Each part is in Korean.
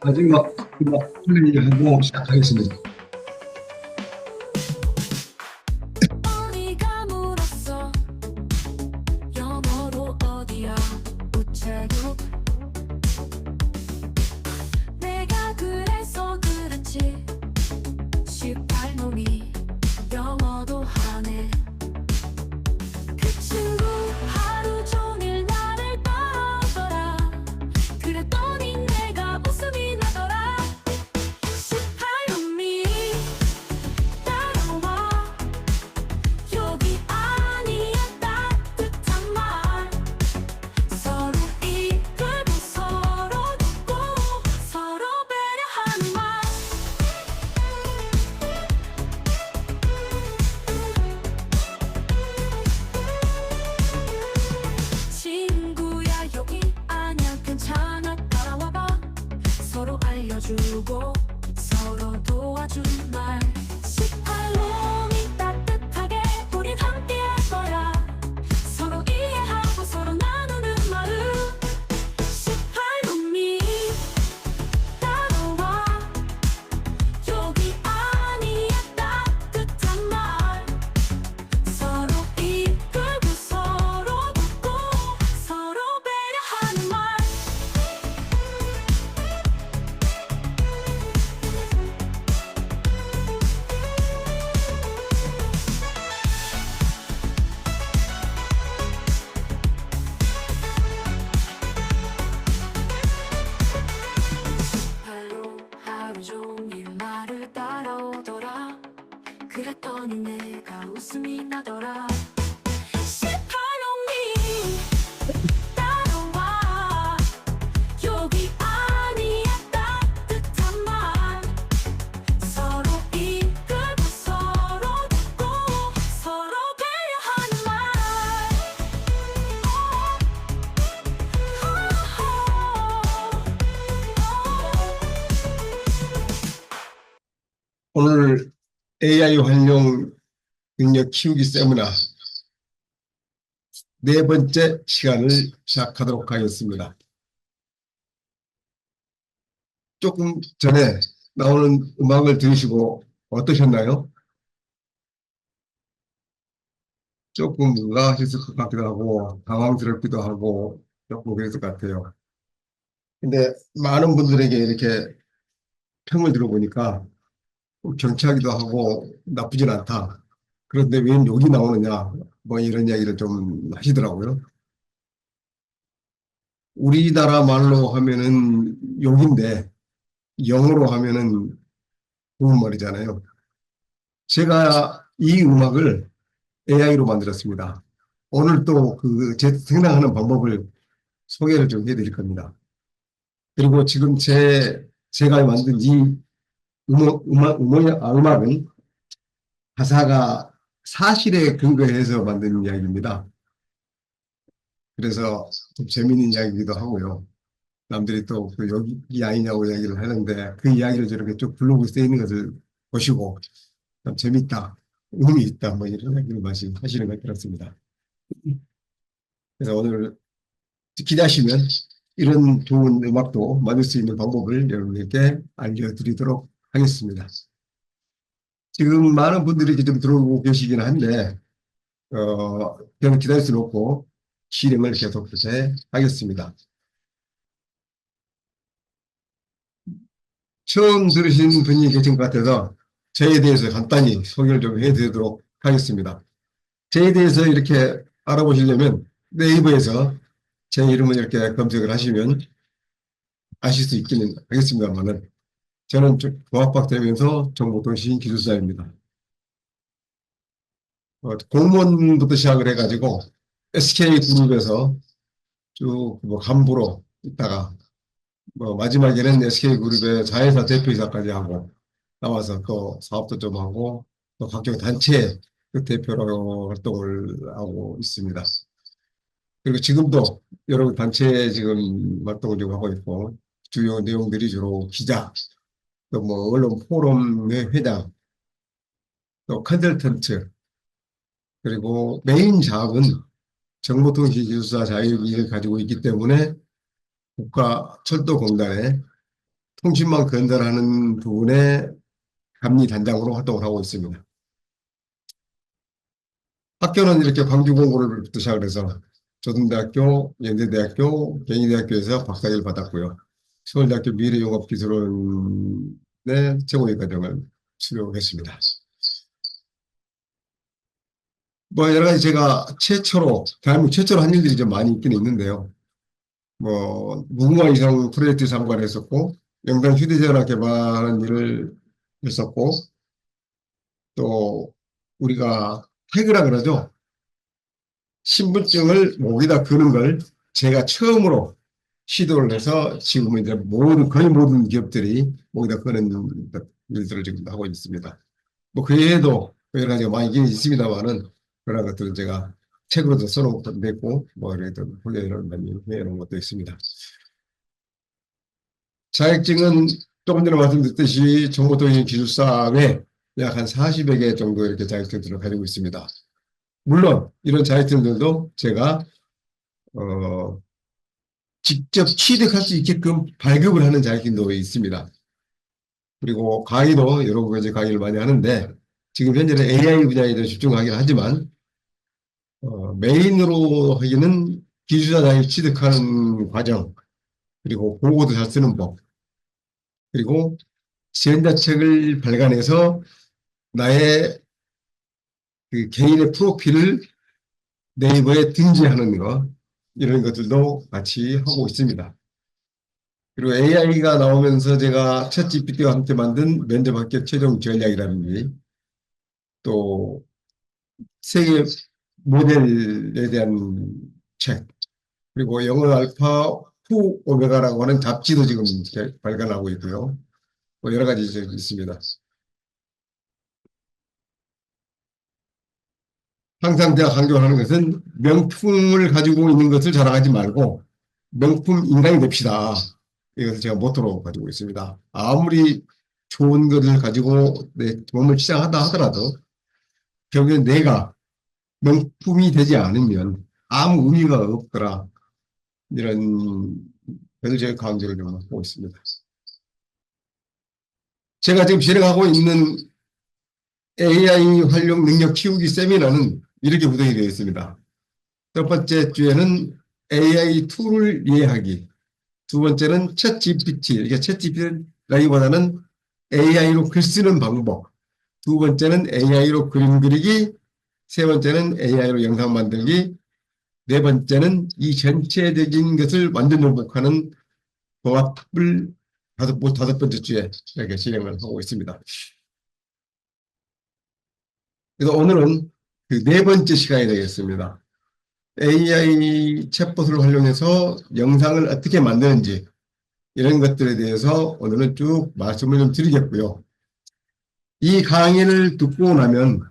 마지막 플레이하고 시작하겠습니다. 어디가 물었어 영어로 어디야 우체국 내가 그래서 그렇지 18놈이 영어도 하네 그 친구 하루 종일 나를 따라오더라 그랬더니 내가 웃음이 나더라 18놈이 따라와 여기 아니야 따뜻한 말 서로 이끌고 서로 돕고 서로 배려하는 말 친구야 여기 아니야 괜찮아 따라와봐 서로 알려주고 서로 도와준 말 18놈이 따뜻하게 우린 함께 할 거야 서로 이해하고 서로 나누는 마음 18놈이 따라와 여기 아니야 따뜻한 말 서로 이끌고 서로 돕고 서로 배려하는 말 발로 하루 종일 나를 따라오더라 그랬더니 내가 웃음이 나더라 18놈이 따라와 여기 아니야 따뜻한 말 서로 이끌고 서로 돕고 서로 배려하는 말 오늘 AI 활용 능력 키우기 세미나 네 번째 시간을 시작하도록 하겠습니다. 조금 전에 나오는 음악을 들으시고 어떠셨나요? 조금 의아하셨을 것 같기도 하고 당황스럽기도 하고 조금 그랬을 것 같아요. 근데 많은 분들에게 이렇게 평을 들어보니까 경쾌하기도 하고 나쁘진 않다. 그런데 왜 욕이 나오느냐 뭐 이런 이야기를 좀 하시더라고요. 우리나라 말로 하면은 욕인데 영어로 하면은 좋은 말이잖아요. 제가 이 음악을 AI로 만들었습니다. 오늘 또 그 제 생각하는 방법을 소개를 좀 해드릴 겁니다. 그리고 지금 제가 만든 이 음악은 가사가 사실에 근거해서 만든 이야기입니다. 그래서 좀 재미있는 이야기이기도 하고요. 남들이 또 그 여기 아니냐고 이야기를 하는데 그 이야기를 저렇게 쭉 블로그에 써 있는 것을 보시고 참 재밌다, 의미 있다 뭐 이런 이야기를 하시는 것 같습니다. 그래서 오늘 기대하시면 이런 좋은 음악도 만들 수 있는 방법을 여러분에게 알려드리도록 하겠습니다. 지금 많은 분들이 지금 들어오고 계시긴 한데 그냥 기다릴 수는 없고 실행을 계속해서 하겠습니다. 처음 들으신 분이 계신 것 같아서 저에 대해서 간단히 소개를 좀 해드리도록 하겠습니다. 저에 대해서 이렇게 알아보시려면 네이버에서 제 이름을 이렇게 검색을 하시면 아실 수 있기는 하겠습니다만은 저는 종합학되면서 정보통신 기술사입니다. 공무원부터 시작을 해가지고 SK그룹에서 쭉 뭐 간부로 있다가 뭐 마지막에는 SK그룹의 자회사 대표이사까지 하고 나와서 또 사업도 좀 하고 또 각종 단체 그 대표로 활동을 하고 있습니다. 그리고 지금도 여러 단체 지금 활동을 좀 하고 있고 주요 내용들이 주로 기자, 또 뭐 언론 포럼의 회장, 또 컨설턴트, 그리고 메인 자업은 정보통신기술사 자격을 가지고 있기 때문에 국가철도공단의 통신망 건설하는 부분의 감리단장으로 활동을 하고 있습니다. 학교는 이렇게 광주공고를부터 시작을 해서 조선대학교, 연세대학교, 경희대학교에서 박사학위를 받았고요. 서울대학교 미래융합기술원의 최고의 과정을 수료했습니다. 뭐 여러 가지 제가 최초로, 대한민국 최초로 한 일들이 좀 많이 있긴 있는데요. 뭐 무궁화 이성 프로젝트 참관했었고, 영상 휴대전화 개발하는 일을 했었고, 또 우리가 태그라 그러죠. 신분증을 목에다 거는 걸 제가 처음으로 시도를 해서 지금은 이제 거의 모든 기업들이 목에다 거는 일들을 지금 하고 있습니다. 뭐 그 외에도 여러 가지가 많이 있긴 있습니다만은 그런 것들은 제가 책으로도 써놓고 냈고 뭐 이렇게 훈련을 많이 해놓은 것도 있습니다. 자격증은 조금 전에 말씀드렸듯이 정보통신 기술사 외 약 한 40여 개 정도 이렇게 자격증들을 가지고 있습니다. 물론 이런 자격증들도 제가 직접 취득할 수 있게끔 발급을 하는 자격증도 있습니다. 그리고 강의도 여러 가지 강의를 많이 하는데 지금 현재는 AI 분야에 더 집중하긴 하지만 메인으로 하기는 기술자 자격 취득하는 과정 그리고 공고도 잘 쓰는 법 그리고 지원자책을 발간해서 나의 그 개인의 프로필을 네이버에 등재하는 거 이런 것들도 같이 하고 있습니다. 그리고 AI가 나오면서 제가 챗GPT와 함께 만든 면접 합격 최종 전략이라든지 또 세계 모델에 대한 책 그리고 영어 알파 후 오메가라고 하는 잡지도 지금 발간하고 있고요. 뭐 여러 가지 있습니다. 항상 제가 강조하는 것은 명품을 가지고 있는 것을 자랑하지 말고 명품 인간이 됩시다. 이것을 제가 모토로 가지고 있습니다. 아무리 좋은 것을 가지고 내 몸을 치장하다 하더라도 결국엔 내가 명품이 되지 않으면 아무 의미가 없더라. 이런 것을 제가 강조를 좀 하고 있습니다. 제가 지금 진행하고 있는 AI 활용 능력 키우기 세미나는 이렇게 구성이 되어 있습니다. 첫 번째 주에는 AI 툴을 이해하기. 두 번째는 챗 GPT. 이게 챗 GPT라기보다는 AI로 글 쓰는 방법. 두 번째는 AI로 그림 그리기. 세 번째는 AI로 영상 만들기. 네 번째는 이 전체적인 것을 완전 정복하는 종합을 다섯 번째 주에 이렇게 진행을 하고 있습니다. 그래서 오늘은 그 네 번째 시간이 되겠습니다. AI 챗봇을 활용해서 영상을 어떻게 만드는지 이런 것들에 대해서 오늘은 쭉 말씀을 좀 드리겠고요. 이 강의를 듣고 나면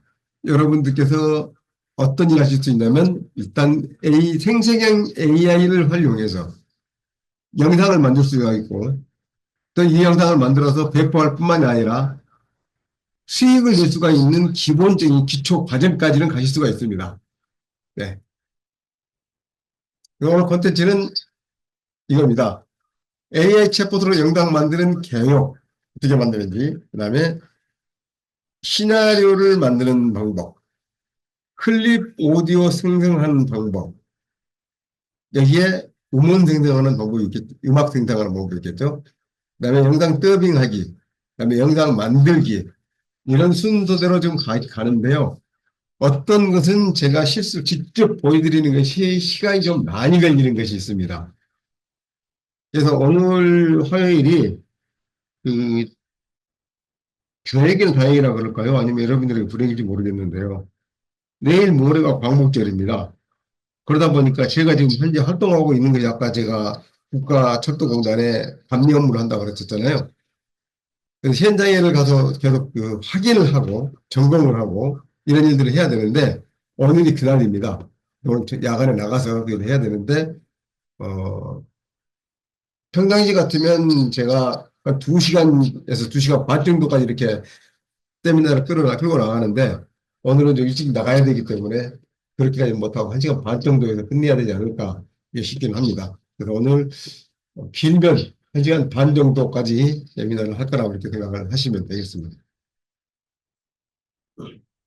여러분들께서 어떤 일을 하실 수 있냐면 일단 생성형 AI를 활용해서 영상을 만들 수가 있고 또 이 영상을 만들어서 배포할 뿐만이 아니라 수익을 낼 수가 있는 기본적인 기초 과정까지는 가실 수가 있습니다. 네. 오늘 콘텐츠는 이겁니다. AI 챗봇으로 영상 만드는 개요. 어떻게 만드는지, 그 다음에 시나리오를 만드는 방법, 클립 오디오 생성하는 방법, 여기에 음원 생성하는 방법이 있겠죠. 음악 생성하는 방법이 있겠죠. 그 다음에 영상 더빙하기, 그 다음에 영상 만들기, 이런 순서대로 좀 가는데요. 어떤 것은 제가 실수 직접 보여드리는 것이 시간이 좀 많이 걸리는 것이 있습니다. 그래서 오늘 화요일이 그 저에게는 다행이라 그럴까요? 아니면 여러분들에게 불행인지 모르겠는데요. 내일 모레가 광복절입니다. 그러다 보니까 제가 지금 현재 활동하고 있는 것이 아까 제가 국가철도공단에 감리 업무를 한다고 그랬었잖아요. 그래서 현장에 가서 계속 그 확인을 하고 점검을 하고 이런 일들을 해야 되는데 오늘이 그날입니다. 오늘 야간에 나가서 그걸 해야 되는데 평상시 같으면 제가 한 2시간에서 2시간 반 정도까지 이렇게 세미나를 끌고 나가는데 오늘은 좀 일찍 나가야 되기 때문에 그렇게까지 못하고 1시간 반 정도에서 끝내야 되지 않을까 싶기는 합니다. 그래서 오늘 길면 1시간 반 정도까지 세미나를 할 거라고 이렇게 생각을 하시면 되겠습니다.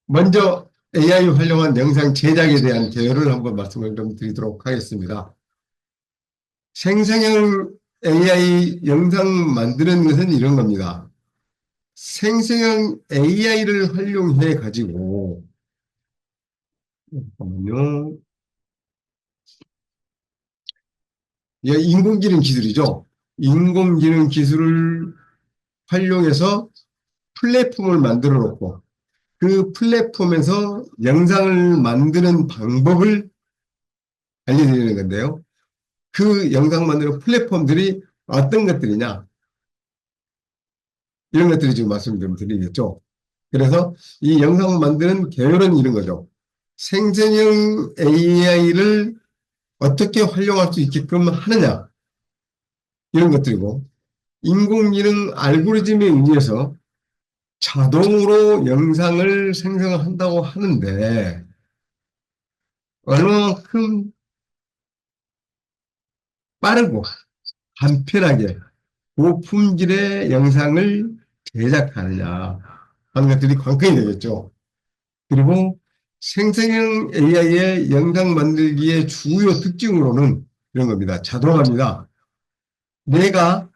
먼저 AI 활용한 영상 제작에 대한 개요를 한번 말씀을 좀 드리도록 하겠습니다. 생성형 AI 영상 만드는 것은 이런 겁니다. 생성형 AI를 활용해 가지고 잠깐만요. 이게 인공지능 기술이죠. 인공지능 기술을 활용해서 플랫폼을 만들어 놓고 그 플랫폼에서 영상을 만드는 방법을 알려드리는 건데요. 그 영상 만드는 플랫폼들이 어떤 것들이냐 이런 것들이 지금 말씀 좀 드리겠죠. 그래서 이 영상 만드는 개요는 이런 거죠. 생성형 AI를 어떻게 활용할 수 있게끔 하느냐 이런 것들이고 인공지능 알고리즘에 의해서 자동으로 영상을 생성한다고 하는데 얼마만큼 빠르고 간편하게 고품질의 영상을 제작하느냐 하는 것들이 관건이 되겠죠. 그리고 생성형 AI의 영상 만들기의 주요 특징으로는 이런 겁니다. 자동화입니다. 내가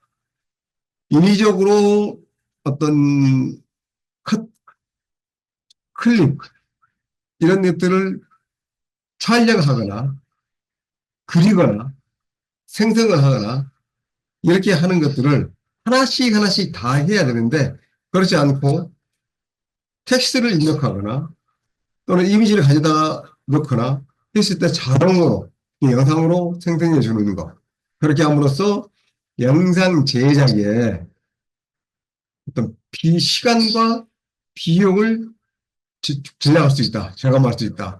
인위적으로 어떤 컷, 클립 이런 것들을 촬영하거나 그리거나 생성을 하거나 이렇게 하는 것들을 하나씩 하나씩 다 해야 되는데 그렇지 않고 텍스트를 입력하거나 또는 이미지를 가져다 넣거나 했을 때 자동으로 영상으로 생성해 주는 것. 그렇게 함으로써 영상 제작에 어떤 시간과 비용을 절약할 수 있다. 절감할 수 있다.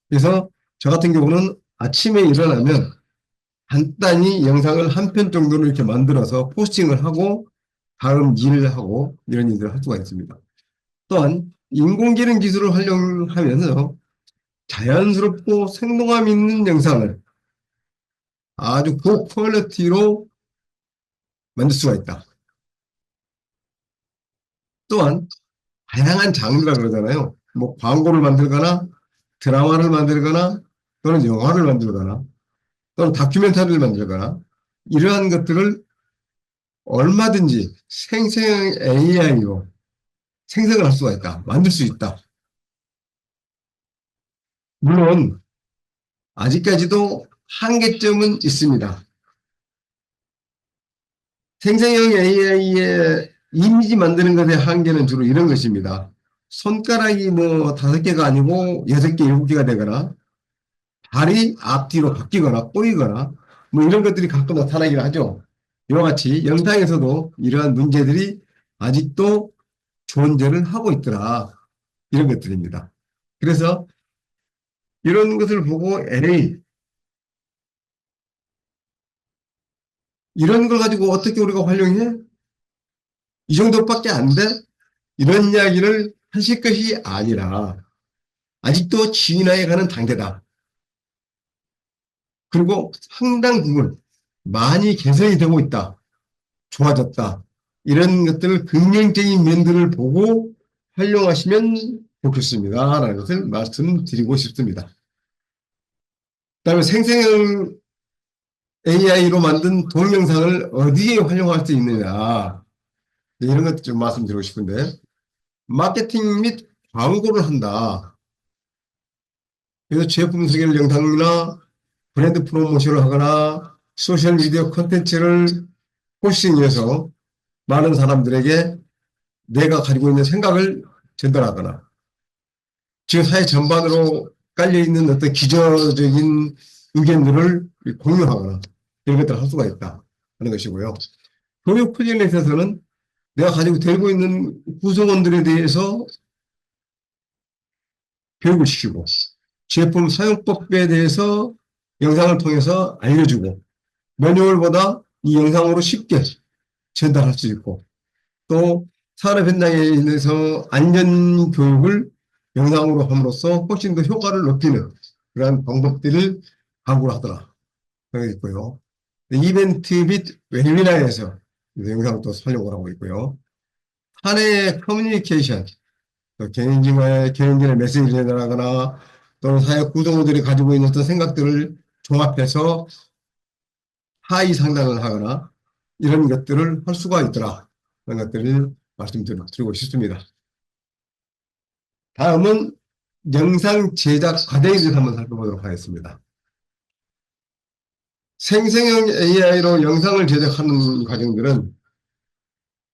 그래서 저 같은 경우는 아침에 일어나면 간단히 영상을 한 편 정도를 이렇게 만들어서 포스팅을 하고 다음 일을 하고 이런 일들을 할 수가 있습니다. 또한 인공지능 기술을 활용하면서 자연스럽고 생동감 있는 영상을 아주 고퀄리티로 만들 수가 있다. 또한 다양한 장르라 그러잖아요. 뭐 광고를 만들거나 드라마를 만들거나 또는 영화를 만들거나 또는 다큐멘터리를 만들거나 이러한 것들을 얼마든지 생성형 AI로 생성을 할 수가 있다. 만들 수 있다. 물론 아직까지도 한계점은 있습니다. 생성형 AI의 이미지 만드는 것의 한계는 주로 이런 것입니다. 손가락이 뭐 5개가 아니고 6개, 7개가 되거나 발이 앞뒤로 바뀌거나 꼬이거나 뭐 이런 것들이 가끔 나타나긴 하죠. 이와 같이 영상에서도 이러한 문제들이 아직도 존재를 하고 있더라. 이런 것들입니다. 그래서 이런 것을 보고 에이, 이런 걸 가지고 어떻게 우리가 활용해? 이 정도밖에 안 돼? 이런 이야기를 하실 것이 아니라 아직도 진화해 가는 단계다. 그리고 상당 부분 많이 개선이 되고 있다. 좋아졌다. 이런 것들을 긍정적인 면들을 보고 활용하시면 좋겠습니다. 라는 것을 말씀드리고 싶습니다. 그다음에 생성형 AI로 만든 동영상을 어디에 활용할 수 있느냐. 이런 것도 좀 말씀드리고 싶은데 마케팅 및 광고를 한다. 그래서 제품 소개 영상이나 브랜드 프로모션을 하거나 소셜미디어 콘텐츠를 포스팅해서 많은 사람들에게 내가 가지고 있는 생각을 전달하거나 지금 사회 전반으로 깔려있는 어떤 기저적인 의견들을 공유하거나 이런 것들을 할 수가 있다 하는 것이고요. 교육 프로젝트에 있어서는 내가 가지고 들고 있는 구성원들에 대해서 교육을 시키고 제품 사용법에 대해서 영상을 통해서 알려주고 매뉴얼보다 이 영상으로 쉽게 전달할 수 있고 또 산업 현장에 대해서 안전 교육을 영상으로 함으로써 훨씬 더 효과를 높이는 그러한 방법들을 강구를 하더라. 그런 게 있고요. 이벤트 및 웨비나에서 영상도 활용을 하고 있고요. 사내 커뮤니케이션, 또 개인진의 메시지를 전달하거나 또는 사회 구성원들이 가지고 있는 어떤 생각들을 종합해서 하의 상담을 하거나 이런 것들을 할 수가 있더라. 그런 것들을 말씀드리고 싶습니다. 다음은 영상 제작 과정에 대해서 한번 살펴보도록 하겠습니다. 생성형 AI로 영상을 제작하는 과정들은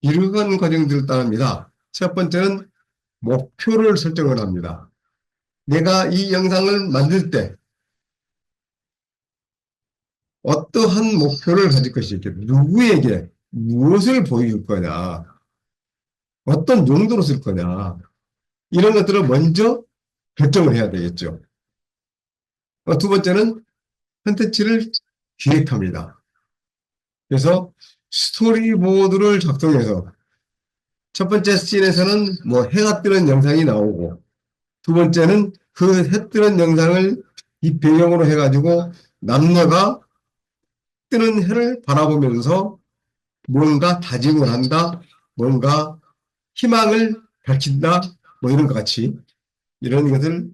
이러한 과정들을 따릅니다. 첫 번째는 목표를 설정을 합니다. 내가 이 영상을 만들 때 어떠한 목표를 가질 것이겠, 누구에게 무엇을 보여줄 거냐, 어떤 용도로 쓸 거냐, 이런 것들을 먼저 결정을 해야 되겠죠. 두 번째는 컨텐츠를 기획합니다. 그래서 스토리보드를 작성해서 첫 번째 씬에서는 뭐 해가 뜨는 영상이 나오고 두 번째는 그 해 뜨는 영상을 이 배경으로 해가지고 남녀가 뜨는 해를 바라보면서 뭔가 다짐을 한다, 뭔가 희망을 밝힌다, 뭐 이런 것 같이 이런 것을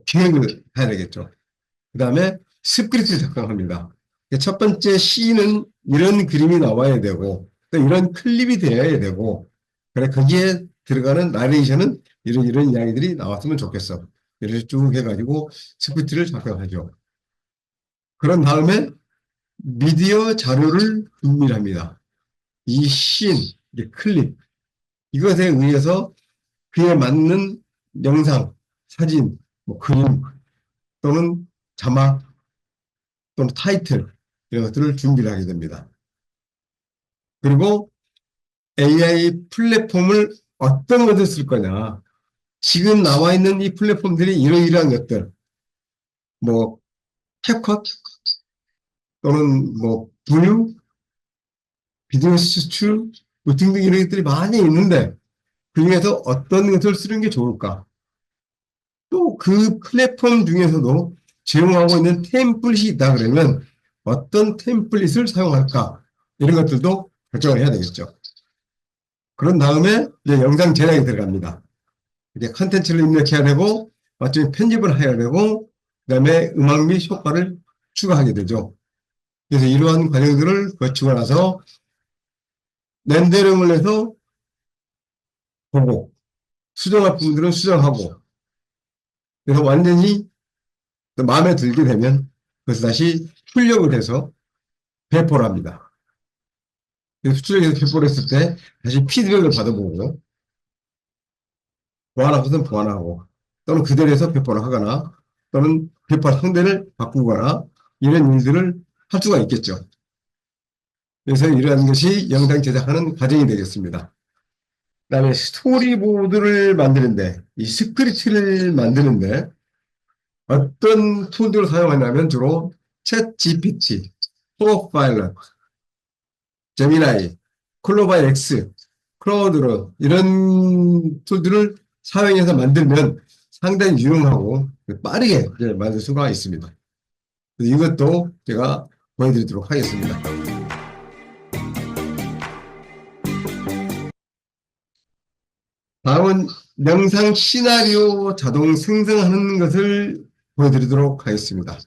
기획을 해야 되겠죠. 그 다음에 스크립트를 작성합니다. 첫 번째 시는 이런 그림이 나와야 되고 또 이런 클립이 되어야 되고 그래 거기에 들어가는 나레이션은 이런 이야기들이 나왔으면 좋겠어. 이렇게 쭉 해가지고 스크립트를 작성하죠. 그런 다음에 미디어 자료를 준비합니다. 이 씬, 클립 이것에 의해서 그에 맞는 영상, 사진, 뭐 그림 또는 자막 또는 타이틀 이런 것들을 준비를 하게 됩니다. 그리고 AI 플랫폼을 어떤 것을 쓸 거냐. 지금 나와 있는 이 플랫폼들이 이러이러한 것들, 뭐 캡컷 또는 뭐 분유, 비디오 수출 뭐 등등 이런 것들이 많이 있는데 그 중에서 어떤 것을 쓰는 게 좋을까? 또 그 플랫폼 중에서도 제공하고 있는 템플릿이 있다 그러면 어떤 템플릿을 사용할까? 이런 것들도 결정을 해야 되겠죠. 그런 다음에 이제 영상 제작이 들어갑니다. 이제 컨텐츠를 입력해야 되고, 마침 편집을 해야 되고, 그 다음에 음악 및 효과를 추가하게 되죠. 그래서 이러한 과정들을 거치고 나서 렌더링을 해서 보고, 수정할 부분들은 수정하고, 그래서 완전히 마음에 들게 되면 그것을 다시 출력을 해서 배포를 합니다. 그래서 출력해서 배포를 했을 때 다시 피드백을 받아보고, 보완할 것은 보완하고 또는 그대로 해서 배포를 하거나 또는 배포 상대를 바꾸거나 이런 일들을 할 수가 있겠죠. 그래서 이러한 것이 영상 제작하는 과정이 되겠습니다. 그 다음에 스토리보드를 만드는데 이 스크립트를 만드는데 어떤 툴들을 사용하냐면 주로 챗 GPT, 프로파일럿, 제미나이, 콜로바이 X, 클라우드로 이런 툴들을 사용해서 만들면 상당히 유용하고 빠르게 만들 수가 있습니다. 이것도 제가 보여드리도록 하겠습니다. 다음은 영상 시나리오 자동 생성하는 것을 보여드리도록 하겠습니다.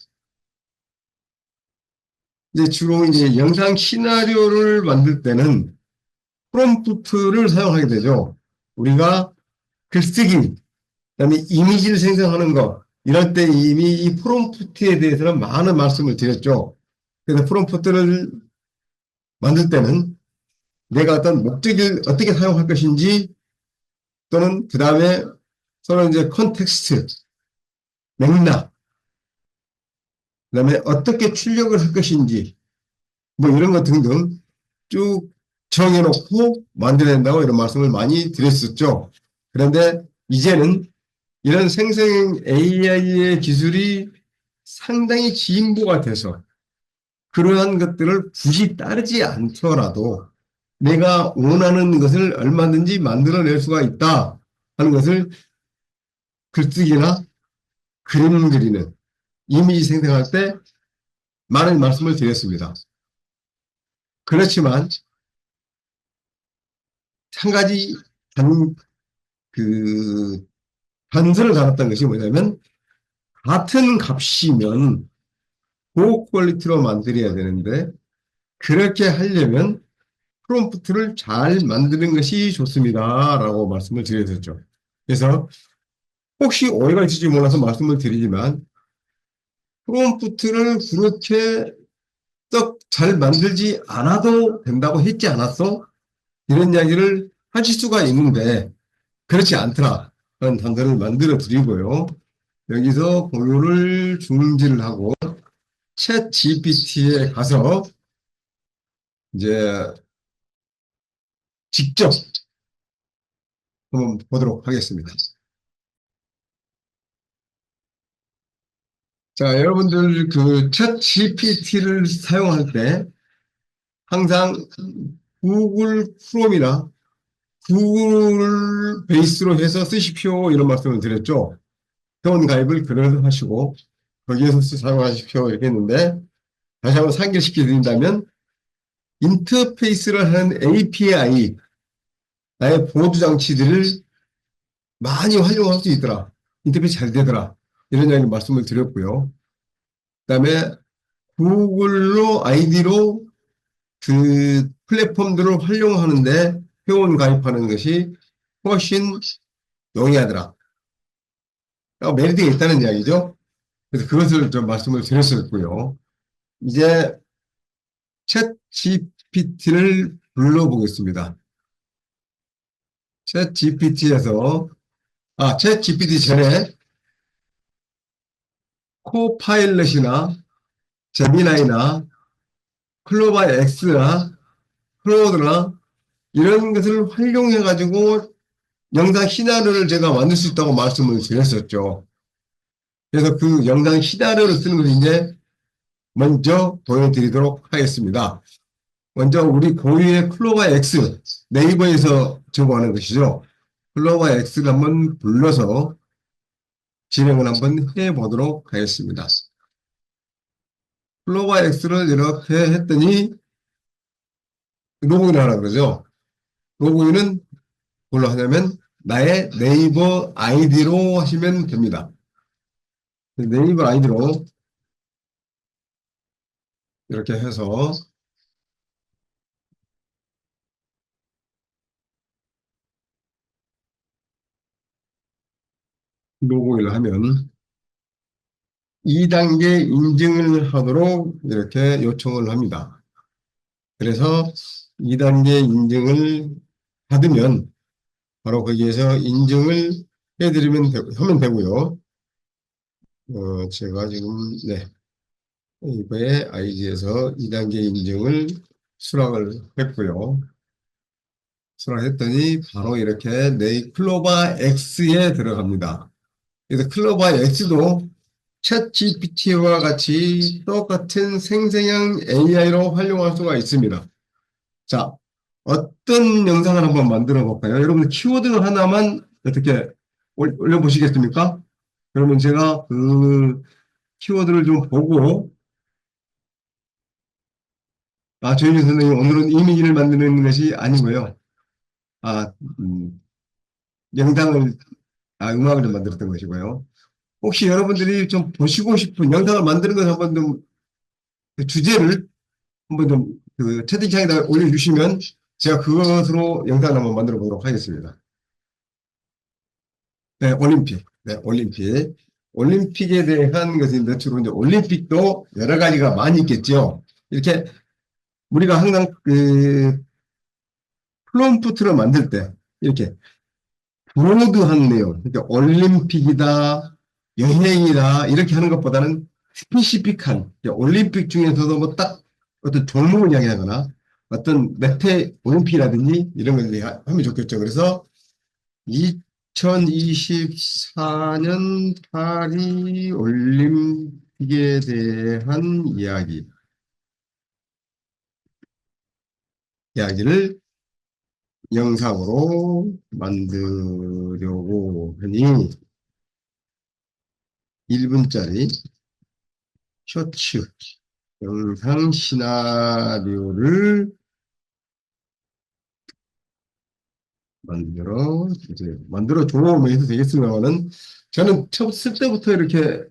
이제 주로 이제 영상 시나리오를 만들 때는 프롬프트를 사용하게 되죠. 우리가 글쓰기, 그다음에 이미지를 생성하는 것, 이럴 때 이미 이 프롬프트에 대해서는 많은 말씀을 드렸죠. 그래서 프롬프트를 만들 때는 내가 어떤 목적을 어떻게 사용할 것인지 또는 그 다음에 서로 이제 컨텍스트, 맥락, 그 다음에 어떻게 출력을 할 것인지 뭐 이런 것 등등 쭉 정해놓고 만들어낸다고 이런 말씀을 많이 드렸었죠. 그런데 이제는 이런 생성 AI의 기술이 상당히 진보가 돼서 그러한 것들을 굳이 따르지 않더라도 내가 원하는 것을 얼마든지 만들어낼 수가 있다 하는 것을 글쓰기나 그림 그리는 이미지 생성할 때 많은 말씀을 드렸습니다. 그렇지만 한 가지 그 단서를 달았던 것이 뭐냐면 같은 값이면 고퀄리티로 만들어야 되는데 그렇게 하려면 프롬프트를 잘 만드는 것이 좋습니다. 라고 말씀을 드렸었죠. 그래서 혹시 오해가 있을지 몰라서 말씀을 드리지만 프롬프트를 그렇게 썩 잘 만들지 않아도 된다고 했지 않았어? 이런 이야기를 하실 수가 있는데 그렇지 않더라. 그런 단서를 만들어 드리고요. 여기서 공유를 중지를 하고 챗 GPT에 가서 이제 직접 한번 보도록 하겠습니다. 자, 여러분들 그 챗 GPT를 사용할 때 항상 구글 크롬이나 구글 베이스로 해서 쓰십시오. 이런 말씀을 드렸죠. 회원 가입을 그래서 하시고 거기에서 사용하십시오. 이렇게 했는데 다시 한번 상기시켜 드린다면 인터페이스를 하는 API 나의 보조 장치들을 많이 활용할 수 있더라. 인터페이스 잘 되더라. 이런 이야기 말씀을 드렸고요. 그다음에 구글로 아이디로 그 플랫폼들을 활용하는데 회원 가입하는 것이 훨씬 용이하더라. 메리트가 있다는 이야기죠. 그래서 그것을 좀 말씀을 드렸었고요. 이제 챗 GPT를 불러보겠습니다. 챗 GPT에서 챗 GPT 전에 코파일럿이나 제미나이나 클로바 X나 클로드나 이런 것을 활용해가지고 영상 시나리오를 제가 만들 수 있다고 말씀을 드렸었죠. 그래서 그 영상 시나리오를 쓰는 것을 이제 먼저 보여드리도록 하겠습니다. 먼저 우리 고유의 클로바 X, 네이버에서 제공하는 것이죠. 클로바 X를 한번 불러서 진행을 한번 해보도록 하겠습니다. 클로바 X를 이렇게 했더니 로그인을 하라 그러죠. 로그인은 뭘로 하냐면 나의 네이버 아이디로 하시면 됩니다. 네이버 아이디로 이렇게 해서 로그인을 하면 2단계 인증을 하도록 이렇게 요청을 합니다. 그래서 2단계 인증을 받으면 바로 거기에서 인증을 하면 되고요. 제가 지금 네이버의 아이디에서 2단계 인증을 수락을 했고요. 수락했더니 바로 이렇게 클로바 X에 들어갑니다. 그래서 클로바 X도 챗 GPT와 같이 똑같은 생성형 AI로 활용할 수가 있습니다. 자, 어떤 영상을 한번 만들어 볼까요? 여러분 키워드 하나만 어떻게 올려보시겠습니까? 그러면 제가 그 키워드를 좀 보고 조현준 선생님 오늘은 이미지를 만드는 것이 아니고요. 아, 음, 영상을 음악을 좀 만들었던 것이고요. 혹시 여러분들이 좀 보시고 싶은 영상을 만드는 것 한번 좀 그 주제를 한번 좀 그 채팅창에다 올려주시면 제가 그것으로 영상을 한번 만들어 보도록 하겠습니다. 네, 올림픽. 네, 올림픽. 올림픽에 대한 것인데 주로 이제 올림픽도 여러 가지가 많이 있겠죠. 이렇게 우리가 항상 그 프롬프트를 만들 때 이렇게 브로드한 내용, 그러니까 올림픽이다, 여행이다 이렇게 하는 것보다는 스페시픽한 올림픽 중에서도 뭐 딱 어떤 종목을 이야기하거나 어떤 메테 올림픽이라든지 이런 걸 하면 좋겠죠. 그래서 2024년 파리 올림픽에 대한 이야기를 영상으로 만들려고 하니 1분짜리 쇼츠 영상 시나리오를 만들어 주세요. 만들어 줘. 뭐 해도 되겠습니다만은 저는 처음 쓸 때부터 이렇게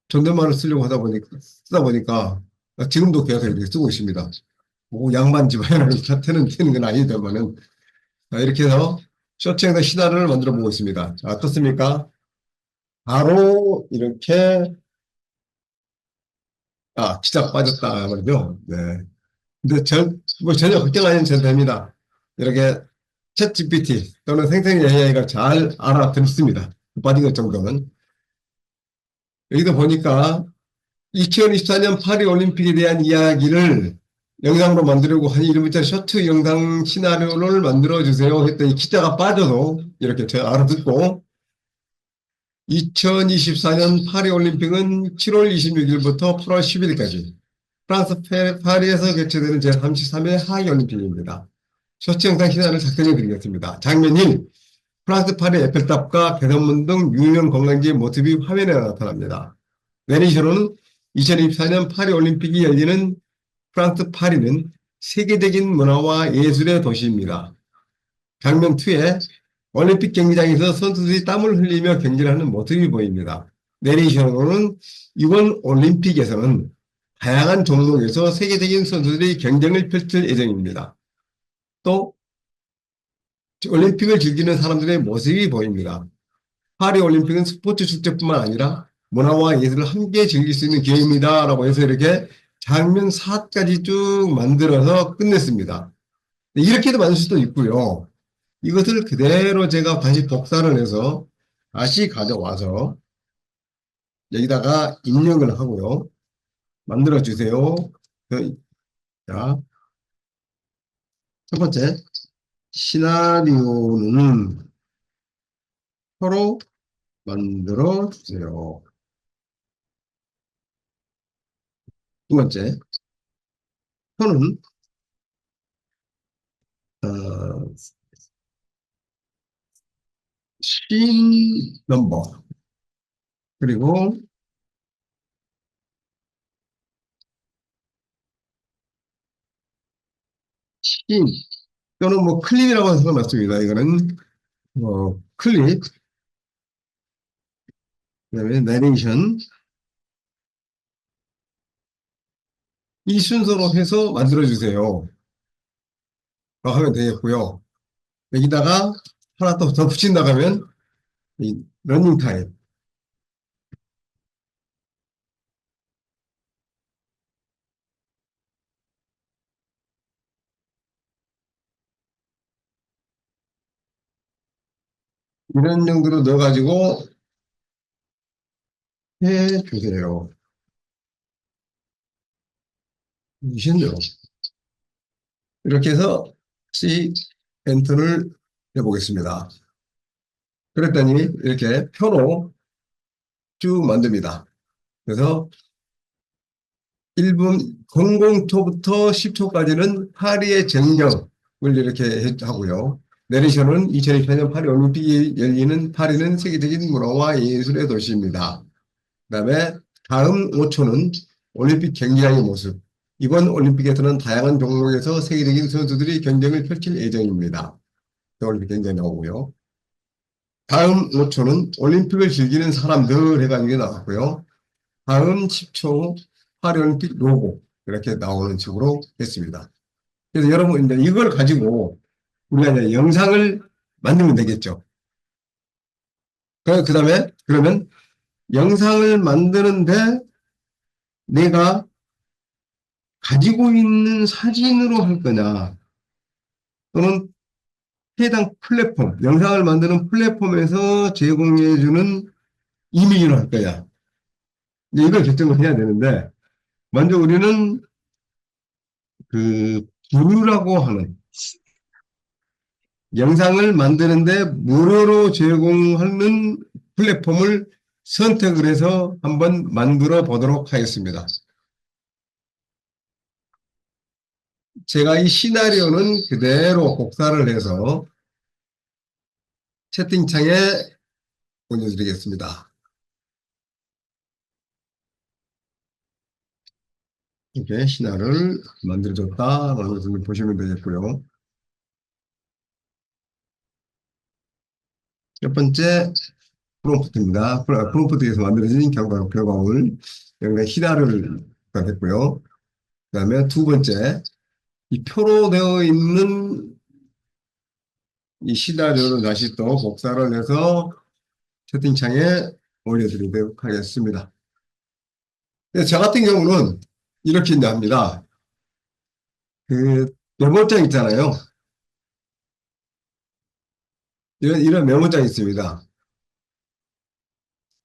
존댓말을 쓰다 보니까 지금도 계속 이렇게 쓰고 있습니다. 뭐 양반 집안이라는 사태는 되는 건 아니다만은 이렇게 해서 쇼츠에서 시나리오를 만들어 보고 있습니다. 자, 어떻습니까? 바로 이렇게 시작 빠졌다 말이죠. 네. 근데 뭐 전혀 걱정 안 해도 됩니다. 이렇게 챗 GPT 또는 생成AI가 잘 알아듣습니다. 빠진 것 정도는. 여기도 보니까 2024년 파리 올림픽에 대한 이야기를 영상으로 만들려고 한 1분짜리 쇼트 영상 시나리오를 만들어주세요 했더니 기자가 빠져도 이렇게 제가 알아듣고 2024년 파리 올림픽은 7월 26일부터 8월 10일까지 프랑스 파리에서 개최되는 제33회 하계 올림픽입니다. 쇼츠 영상 시나리오를 작성해 드리겠습니다. 장면 1. 프랑스 파리 에펠탑과 개선문 등 유명 관광지의 모습이 화면에 나타납니다. 내리시로는 2024년 파리 올림픽이 열리는 프랑스 파리는 세계적인 문화와 예술의 도시입니다. 장면 2에 올림픽 경기장에서 선수들이 땀을 흘리며 경기를 하는 모습이 보입니다. 내리시로는 이번 올림픽에서는 다양한 종목에서 세계적인 선수들이 경쟁을 펼칠 예정입니다. 또 올림픽을 즐기는 사람들의 모습이 보입니다. 파리 올림픽은 스포츠 축제뿐만 아니라 문화와 예술을 함께 즐길 수 있는 기회입니다. 라고 해서 이렇게 장면 4까지 쭉 만들어서 끝냈습니다. 이렇게도 만들 수도 있고요. 이것을 그대로 제가 다시 복사를 해서 다시 가져와서 여기다가 입력을 하고요. 만들어 주세요. 자, 첫 번째 시나리오는 서로 만들어 주세요. 두 번째 표는 씬 넘버 그리고 씬 또는 뭐 클립이라고 해서 맞습니다. 이거는 클립 그다음에 내레이션 이 순서로 해서 만들어 주세요. 하면 되겠고요. 여기다가 하나 더 붙인다고 하면 이 러닝 타임 이런 정도로 넣어가지고 해 주세요. 쉽네요. 이렇게 해서 C 엔터를 해보겠습니다. 그랬더니 이렇게 표로 쭉 만듭니다. 그래서 1분 00초부터 10초까지는 파리의 정경을 이렇게 하고요. 내레이션은 2024년 파리 올림픽이 열리는 파리는 세계적인 문화와 예술의 도시입니다. 그 다음에 다음 5초는 올림픽 경기장의 모습. 이번 올림픽에서는 다양한 종목에서 세계적인 선수들이 경쟁을 펼칠 예정입니다. 올림픽 경기장 나오고요. 다음 5초는 올림픽을 즐기는 사람들 해가지고 나왔고요. 다음 10초 파리올림픽 로고 이렇게 나오는 식으로 했습니다. 그래서 여러분 이제 이걸 가지고 우리가 이제 영상을 만들면 되겠죠. 그 다음에 그러면 영상을 만드는데 내가 가지고 있는 사진으로 할 거냐 또는 해당 플랫폼, 영상을 만드는 플랫폼에서 제공해주는 이미지로 할 거냐. 이제 이걸 결정을 해야 되는데 먼저 우리는 무료라고 하는 영상을 만드는데 무료로 제공하는 플랫폼을 선택을 해서 한번 만들어 보도록 하겠습니다. 제가 이 시나리오는 그대로 복사를 해서 채팅창에 보내드리겠습니다. 이렇게 신화를 만들어줬다라는 것을 보시면 되겠고요. 첫 번째 프롬프트입니다. 프롬프트에서 만들어진 결과물, 여기가 신화를 했고요. 그다음에 두 번째, 이 표로 되어 있는 이 시나리오를 다시 또 복사를 해서 채팅창에 올려드리도록 하겠습니다. 근데 저 같은 경우는 이렇게 이제 합니다. 그 메모장 있잖아요. 이런 메모장이 있습니다.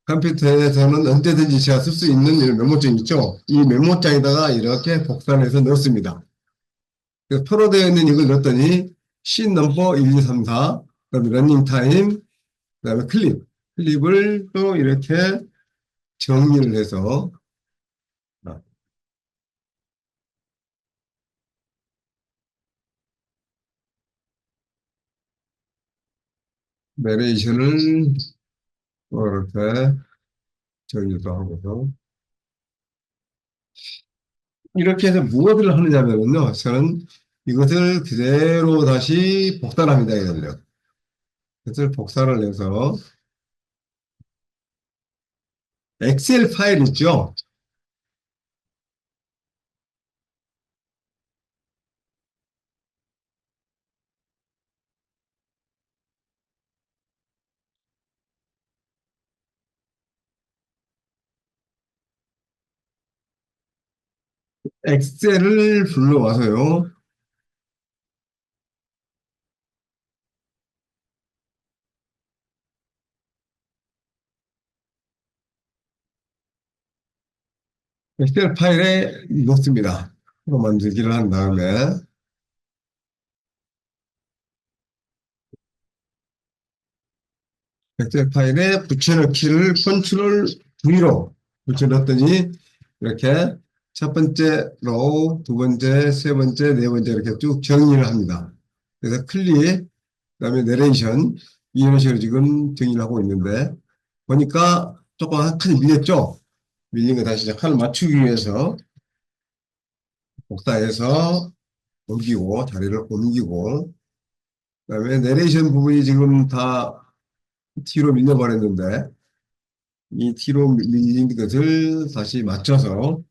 컴퓨터에서는 언제든지 제가 쓸 수 있는 이런 메모장 있죠. 이 메모장에다가 이렇게 복사해서 넣습니다. 그래서 표로 되어 있는 이걸 넣었더니 씬 넘버 1, 2, 3, 4, 그다음에 러닝 타임, 그다음에 클립을 또 이렇게 정리를 해서 내레이션을 이렇게 정리도 하고서 이렇게 해서 무엇을 하느냐면요, 저는 이것을 그대로 다시 복사합니다, 이거를요. 그것을 복사를 해서 엑셀 파일 있죠? 엑셀을 불러와서요. 엑셀 파일에 넣습니다. 만들기를 한 다음에 엑셀 파일에 붙여넣기를 컨트롤 V로 붙여넣었더니 이렇게 첫 번째 로우, 두 번째, 세 번째, 네 번째 이렇게 쭉 정리를 합니다. 그래서 클릭, 그다음에 내레이션 이런 식으로 지금 정리를 하고 있는데 보니까 조금 한 칸이 밀렸죠? 밀린 거 다시 칸을 맞추기 위해서 복사해서 옮기고 자리를 옮기고 그다음에 내레이션 부분이 지금 다 뒤로 밀려버렸는데 이 뒤로 밀린 것을 다시 맞춰서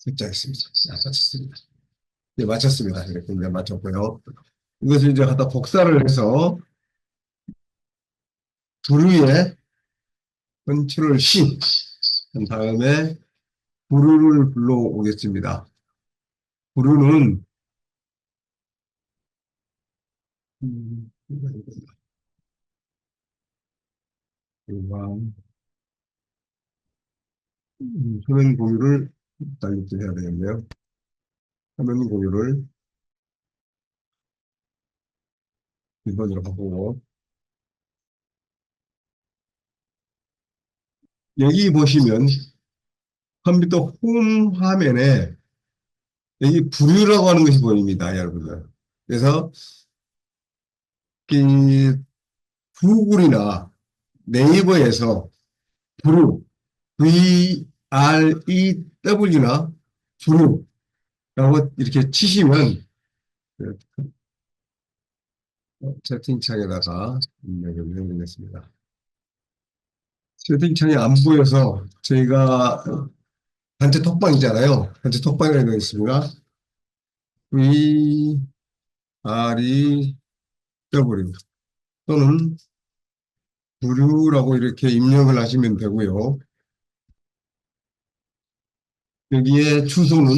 습작했습니다. 맞췄습니다. 네, 맞췄습니다. 이렇게 이제 맞췄고요. 이것을 이제 갖다 복사를 해서 부르에 컨트롤 C 한 다음에 부르를 불러오겠습니다. 부르는 화면 공유를 일단 해야 되겠네요. 화면 공유를 1번으로 바꾸고 여기 보시면 컴퓨터 홈 화면에 여기 부류라고 하는 것이 보입니다, 여러분들. 그래서 이 구글이나 네이버에서 부류, VREW나 부류라고 이렇게 치시면 채팅창에다가 입력을 해보겠습니다. 채팅창이 안 보여서 저희가 단체 톡방 있잖아요. 단체 톡방이라는 거 있습니다. VREW 또는 부류라고 이렇게 입력을 하시면 되고요. 여기에 주소는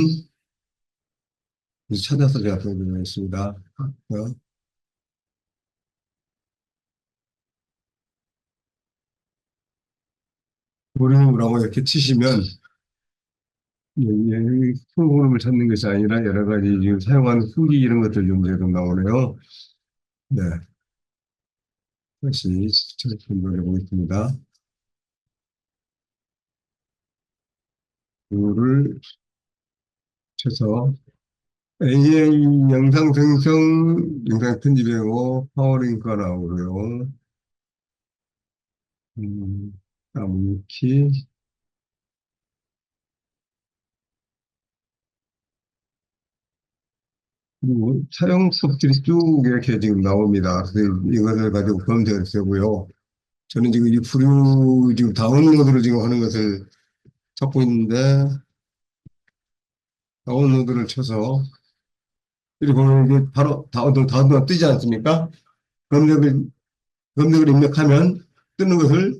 찾아서 제가 보여드리겠습니다. 부류라고 이렇게 치시면 프로그램을 찾는 것이 아니라 여러 가지 지금 사용하는 후기 이런 것들 문제도 나오네요. 네, 다시 설명해 보겠습니다. 이거를 쳐서 AI 영상 생성, 영상 편집하고 파워링크가 나오고요. 나무위키. 그리고 사용법들이 쭉 이렇게 지금 나옵니다. 그래서 이것을 가지고 검색을 되고요. 저는 지금 이 프류 지금 다운로드를 지금 하는 것을 찾고 있는데, 다운로드를 쳐서, 이렇게 보면 이게 바로 다운로드 뜨지 않습니까? 검색을, 검색을 입력하면 뜨는 것을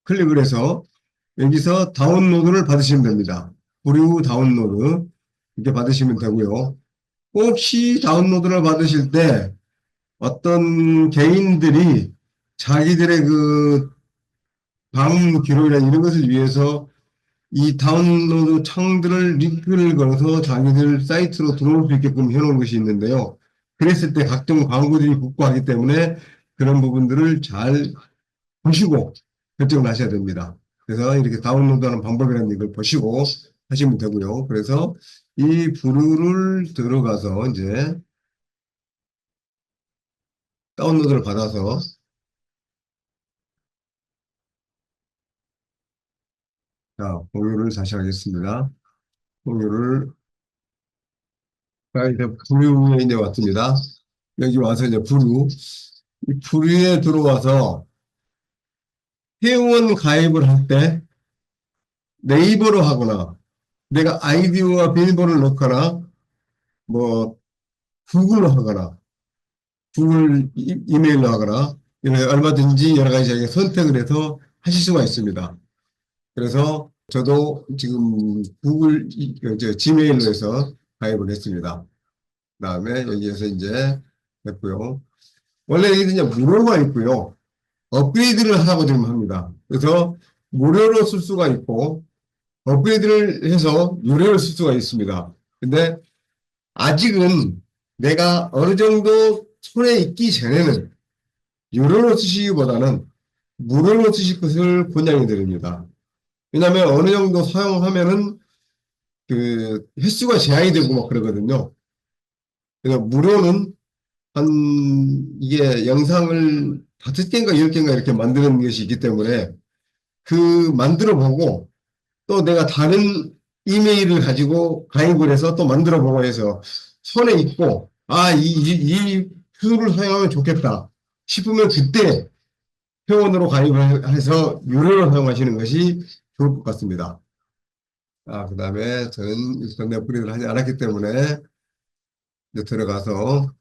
클릭을 해서 여기서 다운로드를 받으시면 됩니다. 무료 다운로드 이렇게 받으시면 되고요. 혹시 다운로드를 받으실 때 어떤 개인들이 자기들의 그 방문 기록이나 이런 것을 위해서 이 다운로드 창들을 링크를 걸어서 자기들 사이트로 들어올 수 있게끔 해놓은 것이 있는데요. 그랬을 때 각종 광고들이 붙고 하기 때문에 그런 부분들을 잘 보시고 결정을 하셔야 됩니다. 그래서 이렇게 다운로드하는 방법이라는 걸 보시고 하시면 되고요. 그래서 이 브루를 들어가서 이제 다운로드를 받아서 자, 공유를 다시 하겠습니다. 공유를 이제 브루에 이제 왔습니다. 여기 와서 이제 브루 이 브루에 들어와서 회원 가입을 할 때 네이버로 하거나 내가 아이디와 비밀번호를 넣거나 뭐 구글로 하거나 구글 이메일로 하거나 이런 얼마든지 여러 가지 자기가 선택을 해서 하실 수가 있습니다. 그래서 저도 지금 구글 지메일로 해서 가입을 했습니다. 그다음에 여기에서 이제 했고요. 원래 여기 이제 무료가 있고요. 업그레이드를 하라고 지금 합니다. 그래서 무료로 쓸 수가 있고 업그레이드를 해서 유료로 쓸 수가 있습니다. 근데 아직은 내가 어느 정도 손에 있기 전에는 유료로 쓰시기보다는 무료로 쓰실 것을 권장해 드립니다. 왜냐하면 어느 정도 사용하면은 그 횟수가 제한이 되고 막 그러거든요. 그래서 무료는 한 이게 영상을 5개인가 10개인가 이렇게 만드는 것이 있기 때문에 그 만들어 보고 또 내가 다른 이메일을 가지고 가입을 해서 또 만들어 보고 해서 손에 있고 이 툴을 사용하면 좋겠다 싶으면 그때 회원으로 가입을 해서 유료로 사용하시는 것이 좋을 것 같습니다. 그 다음에 저는 일단 넷플릭스를 하지 않았기 때문에 이제 들어가서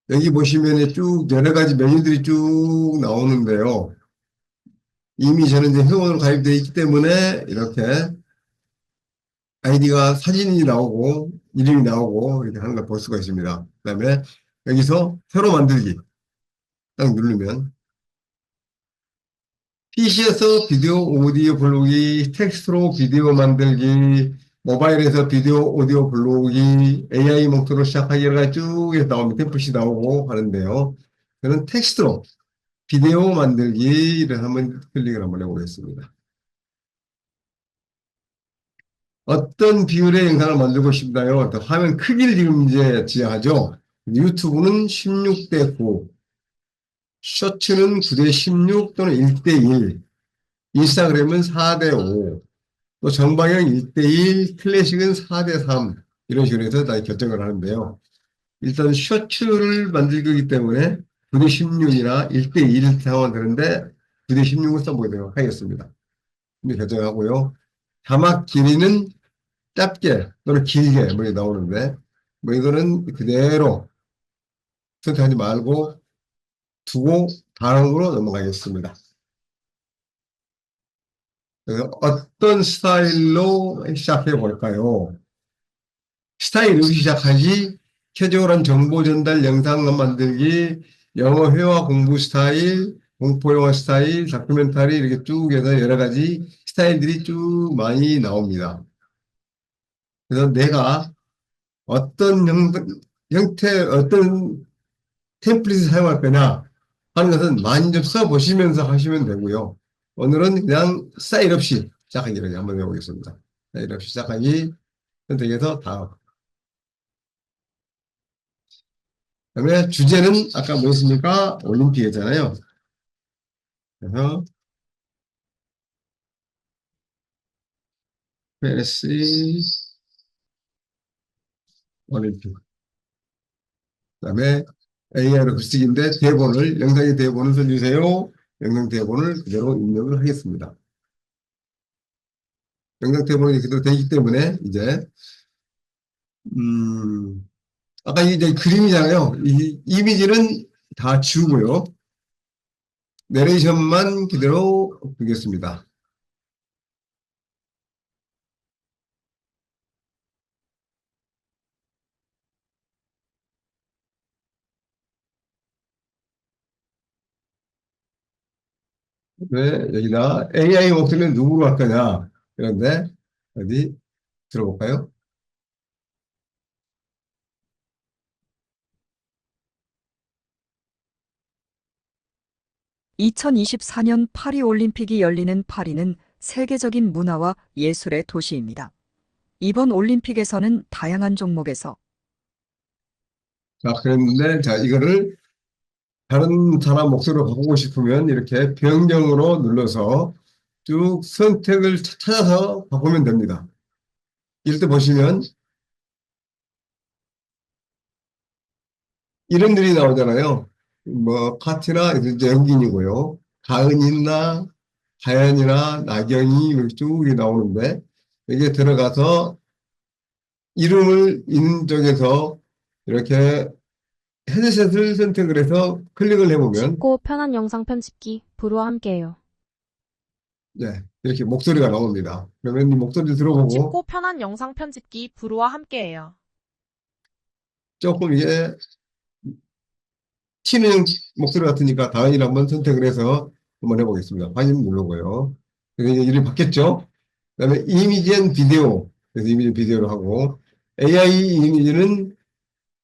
여기 보시면 쭉 여러 가지 메뉴들이 쭉 나오는데요. 이미 저는 이제 회원으로 가입되어 있기 때문에 이렇게 아이디가 사진이 나오고 이름이 나오고 이렇게 하는 걸 볼 수가 있습니다. 그 다음에 여기서 새로 만들기 딱 누르면 PC에서 비디오, 오디오 블로기, 텍스트로 비디오 만들기, 모바일에서 비디오, 오디오 블로기, AI 목표로 시작하기 여러 가지 쭉 나옵니다. 템플릿이 나오고 하는데요. 저는 텍스트로 비디오 만들기를 한번 클릭을 한번 해보겠습니다. 어떤 비율의 영상을 만들고 싶나요? 화면 크기를 지금 이제 지정하죠. 유튜브는 16대 9, 쇼츠는 9대 16 또는 1대 1, 인스타그램은 4대 5, 또 정방향 1대 1, 클래식은 4대 3 이런 식으로 해서 다 결정을 하는데요. 일단 쇼츠를 만들 거기 때문에 9대 16이나 1대 1 상황은 되는데 9대 16을 써보도록 하겠습니다. 이렇게 결정하고요. 자막 길이는 짧게 또는 길게 뭐 나오는데 뭐 이거는 그대로 선택하지 말고 두고 다음으로 넘어가겠습니다. 그래서 어떤 스타일로 시작해 볼까요? 스타일 없이 시작하지 캐주얼한 정보 전달 영상 만들기 영어 회화 공부 스타일 공포 영화 스타일 다큐멘터리 이렇게 쭉 해서 여러 가지 스타일들이 쭉 많이 나옵니다. 그래서 내가 어떤 형태 어떤 템플릿을 사용할 거냐 하는 것은 많이 좀 써보시면서 하시면 되고요. 오늘은 그냥 스타일 없이 시작하기를 한번 해보겠습니다. 스타일 없이 시작하기 선택해서 다음. 그다음에 주제는 아까 뭐였습니까? 올림픽이잖아요. 그래서 페리시 올림픽. 그다음에 AI로 글쓰기인데 대본을 영상의 대본을 써주세요. 영상 대본을 그대로 입력을 하겠습니다. 영상 대본이 그대로 되기 때문에 이제 아까 이제 그림이잖아요. 이 이미지는 다 지우고요. 내레이션만 그대로 두겠습니다. 왜 여기다 AI 목소리는 누구로 할 거냐? 그런데 어디 들어볼까요? 2024년 파리올림픽이 열리는 파리는 세계적인 문화와 예술의 도시입니다. 이번 올림픽에서는 다양한 종목에서 자, 그랬는데 자 이거를 다른 사람 목소리로 바꾸고 싶으면 이렇게 변경으로 눌러서 쭉 선택을 찾아서 바꾸면 됩니다. 이럴 때 보시면 이런 글이 나오잖아요. 뭐 카티나 이제 영진이고요. 가은이나 하연이나 나경이 이렇게 쭉 나오는데 여기에 들어가서 이름을 있는 쪽에서 이렇게 헤드셋을 선택을 해서 클릭을 해보면 쉽고 편한 영상 편집기 부루와 함께해요. 네, 이렇게 목소리가 나옵니다. 그러면 이 목소리 들어보고 쉽고 편한 영상 편집기 부루와 함께해요. 조금 이게 튀는 목소리 같으니까 다은이를 한번 선택을 해서 한번 해보겠습니다. 확인 누르고요. 그래서 이제 이름이 바뀌었죠? 그 다음에 이미지 앤 비디오. 그래서 이미지 비디오로 하고 AI 이미지는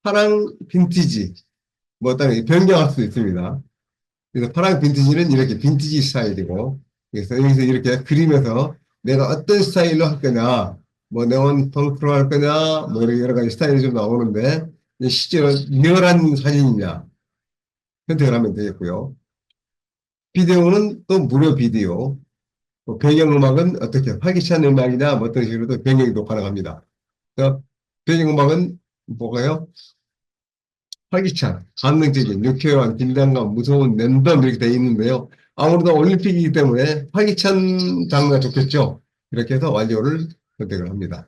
파랑 빈티지. 뭐 따로 변경할 수 있습니다. 그래서 파랑 빈티지는 이렇게 빈티지 스타일이고 그래서 여기서 이렇게 그림에서 내가 어떤 스타일로 할 거냐 뭐 네온 펑크로 할 거냐 뭐 이렇게 여러 가지 스타일이 좀 나오는데 실제로 리얼한 사진이냐 선택을 하면 되겠고요. 비디오는 또 무료 비디오. 뭐 배경음악은 어떻게 활기찬 음악이냐 뭐 어떤 식으로도 변경도 가능합니다. 그래서 배경음악은 뭐가요? 활기찬, 감동적인, 유쾌한, 긴장감, 무서운, 랜덤 이렇게 되어 있는데요. 아무래도 올림픽이기 때문에 활기찬 장르가 좋겠죠. 이렇게 해서 완료를 선택을 합니다.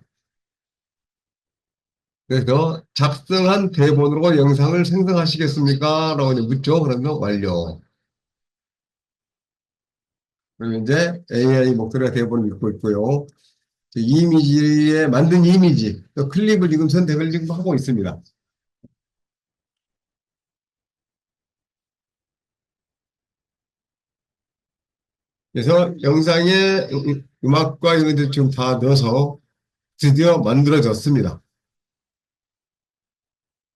그래서 작성한 대본으로 영상을 생성하시겠습니까? 라고 이제 묻죠. 그러면 완료. 그러면 이제 AI 목소리가 대본을 읽고 있고요. 이미지에 만든 이미지, 또 클립을 지금 선택을 지금 하고 있습니다. 그래서 영상에 음악과 이런 것들 좀 다 넣어서 드디어 만들어졌습니다.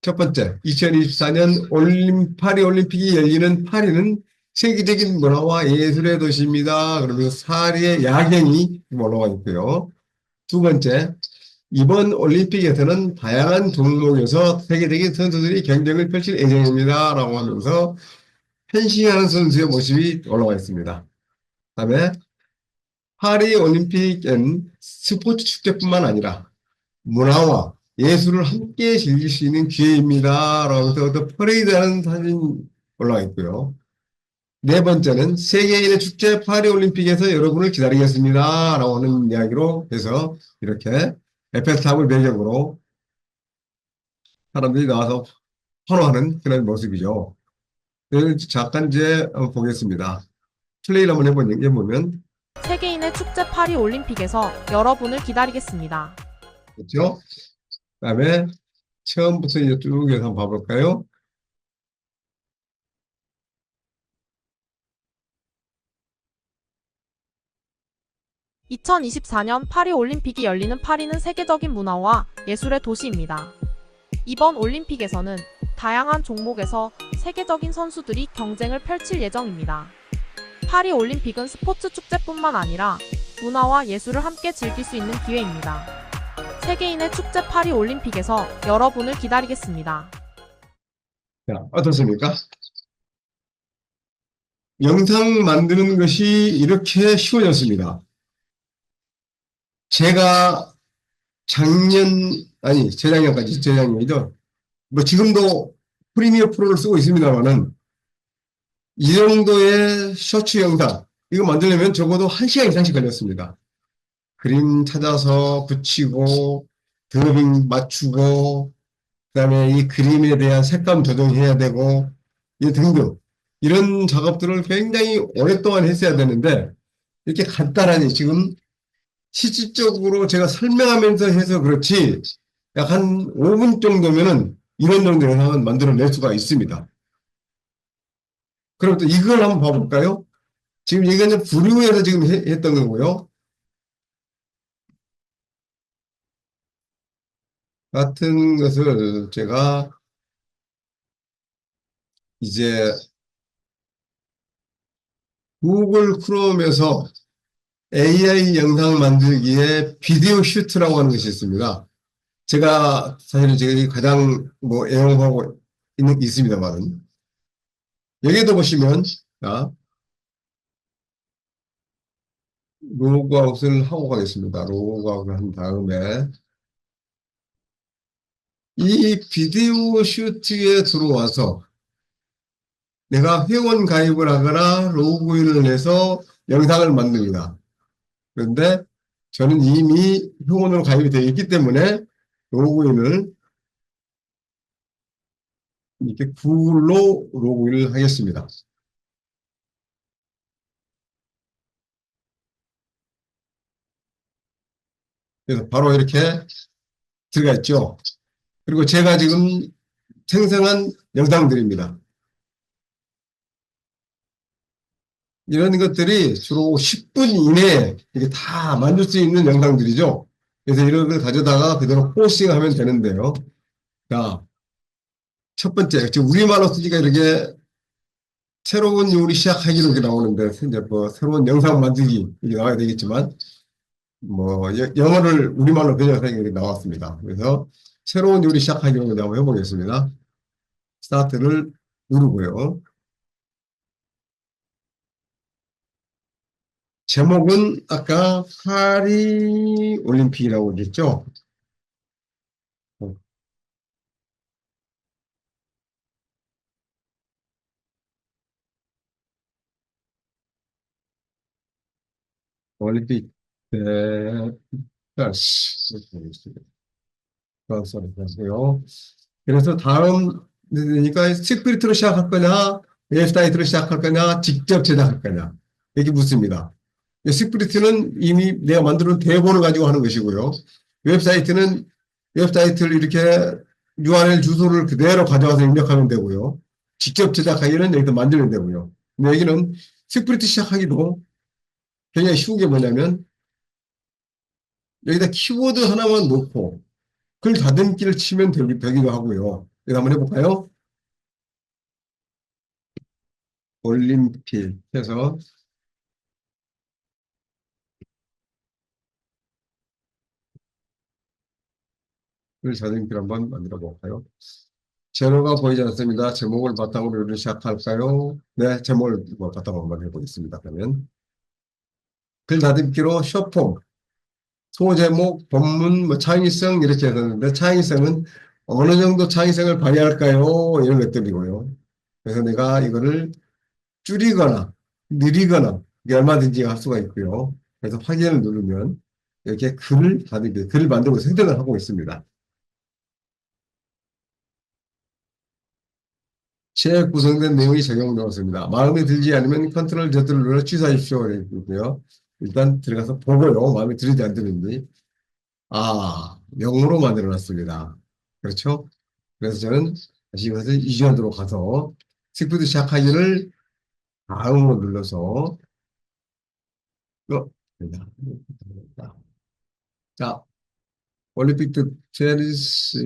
첫 번째, 2024년 파리 올림픽이 열리는 파리는 세계적인 문화와 예술의 도시입니다. 그러면서 파리의 야경이 올라와 있고요. 두 번째, 이번 올림픽에서는 다양한 종목에서 세계적인 선수들이 경쟁을 펼칠 예정입니다. 라고 하면서 펜싱하는 선수의 모습이 올라와 있습니다. 다음에 파리 올림픽엔 스포츠 축제뿐만 아니라 문화와 예술을 함께 즐길 수 있는 기회입니다. 라면서 또 퍼레이드하는 사진 올라와 있고요. 네 번째는 세계인의 축제 파리 올림픽에서 여러분을 기다리겠습니다. 라고 하는 이야기로 해서 이렇게 에펠탑을 배경으로 사람들이 나와서 환호하는 그런 모습이죠. 잠깐 이제 한번 보겠습니다. 플레이를 한번 해보면 세계인의 축제 파리 올림픽에서 여러분을 기다리겠습니다. 그렇죠? 그다음에 처음부터 이제 쭉 해서 한번 봐볼까요? (2024년) 파리 올림픽이 열리는 파리는 세계적인 문화와 예술의 도시입니다. 이번 올림픽에서는 다양한 종목에서 세계적인 선수들이 경쟁을 펼칠 예정입니다. 파리 올림픽은 스포츠 축제뿐만 아니라 문화와 예술을 함께 즐길 수 있는 기회입니다. 세계인의 축제 파리 올림픽에서 여러분을 기다리겠습니다. 자, 어떻습니까? 영상 만드는 것이 이렇게 쉬워졌습니다. 제가 재작년까지, 재작년이죠. 뭐 지금도 프리미어 프로를 쓰고 있습니다만은 이 정도의 쇼츠 영상, 이거 만들려면 적어도 1시간 이상씩 걸렸습니다. 그림 찾아서 붙이고, 드로잉 맞추고, 그다음에 이 그림에 대한 색감 조정해야 되고, 이 등등. 이런 작업들을 굉장히 오랫동안 했어야 되는데, 이렇게 간단하니 지금 실질적으로 제가 설명하면서 해서 그렇지, 약 한 5분 정도면은 이런 정도 영상은 만들어낼 수가 있습니다. 그럼 또 이걸 한번 봐볼까요? 지금 이거는 브루에서 지금 했던 거고요. 같은 것을 제가 이제 구글 크롬에서 AI 영상 만들기에 비디오 슈트라고 하는 것이 있습니다. 사실은 제가 가장 뭐 애용하고 있습니다만은. 여기도 보시면, 자, 로그아웃을 하고 가겠습니다. 로그아웃을 한 다음에, 이 비디오 슈트에 들어와서 내가 회원 가입을 하거나 로그인을 해서 영상을 만듭니다. 그런데 저는 이미 회원으로 가입이 되어 있기 때문에 로그인을 이렇게 구글로 로그인을 하겠습니다. 그래서 바로 이렇게 들어가 있죠. 그리고 제가 지금 생성한 영상들입니다. 이런 것들이 주로 10분 이내에 이게 다 만들 수 있는 영상들이죠. 그래서 이런 걸 가져다가 그대로 포스팅하면 되는데요. 자, 첫 번째, 지금 우리말로 쓰니까 이렇게 새로운 요리 시작하기로 이렇게 나오는데, 이제 뭐 새로운 영상 만들기 이게 나와야 되겠지만, 뭐 영어를 우리말로 번역하기 이렇게 나왔습니다. 그래서 새로운 요리 시작하기로 한번 해보겠습니다. 스타트를 누르고요. 제목은 아까 파리 올림픽이라고 했죠. 올림픽 때 플러스 하고요. 그래서 그러니까 스크립트로 시작할 거냐, 웹사이트로 시작할 거냐, 직접 제작할 거냐 이렇게 묻습니다. 스크립트는 이미 내가 만들어놓은 대본을 가지고 하는 것이고요. 웹사이트는 웹사이트를 이렇게 URL 주소를 그대로 가져와서 입력하면 되고요. 직접 제작하기는 여기서 만들면 되고요. 근데 여기는 스크립트 시작하기도 굉장히 쉬운 게 뭐냐면 여기다 키워드 하나만 놓고 글 다듬기를 치면 되기도 하고요. 이거 한번 해볼까요? 올림픽 해서 글 다듬기를 한번 만들어 볼까요? 제로가 보이지 않습니다. 제목을 바탕으로 요리를 시작할까요? 네, 제목을 바탕으로 한번 해보겠습니다. 그러면 글 다듬기로 쇼폼, 소제목, 본문, 뭐 창의성 이렇게 했었는데 창의성은 어느 정도 창의성을 발휘할까요? 이런 것들이고요. 그래서 내가 이거를 줄이거나 느리거나 얼마든지 할 수가 있고요. 그래서 확인을 누르면 이렇게 글을 만들고 생성을 하고 있습니다. 구성된 내용이 적용되었습니다. 마음에 들지 않으면 컨트롤 Z를 눌러 취소하십시오. 이렇고요. 일단 들어가서 보고요. 마음에 들지 않는지. 영어로 만들어 놨습니다. 그렇죠? 그래서 저는 다시 이것을 이전으로 가서 스크립트 시작하기를 다음으로 눌러서 됩니다. 자, 올림픽 체리스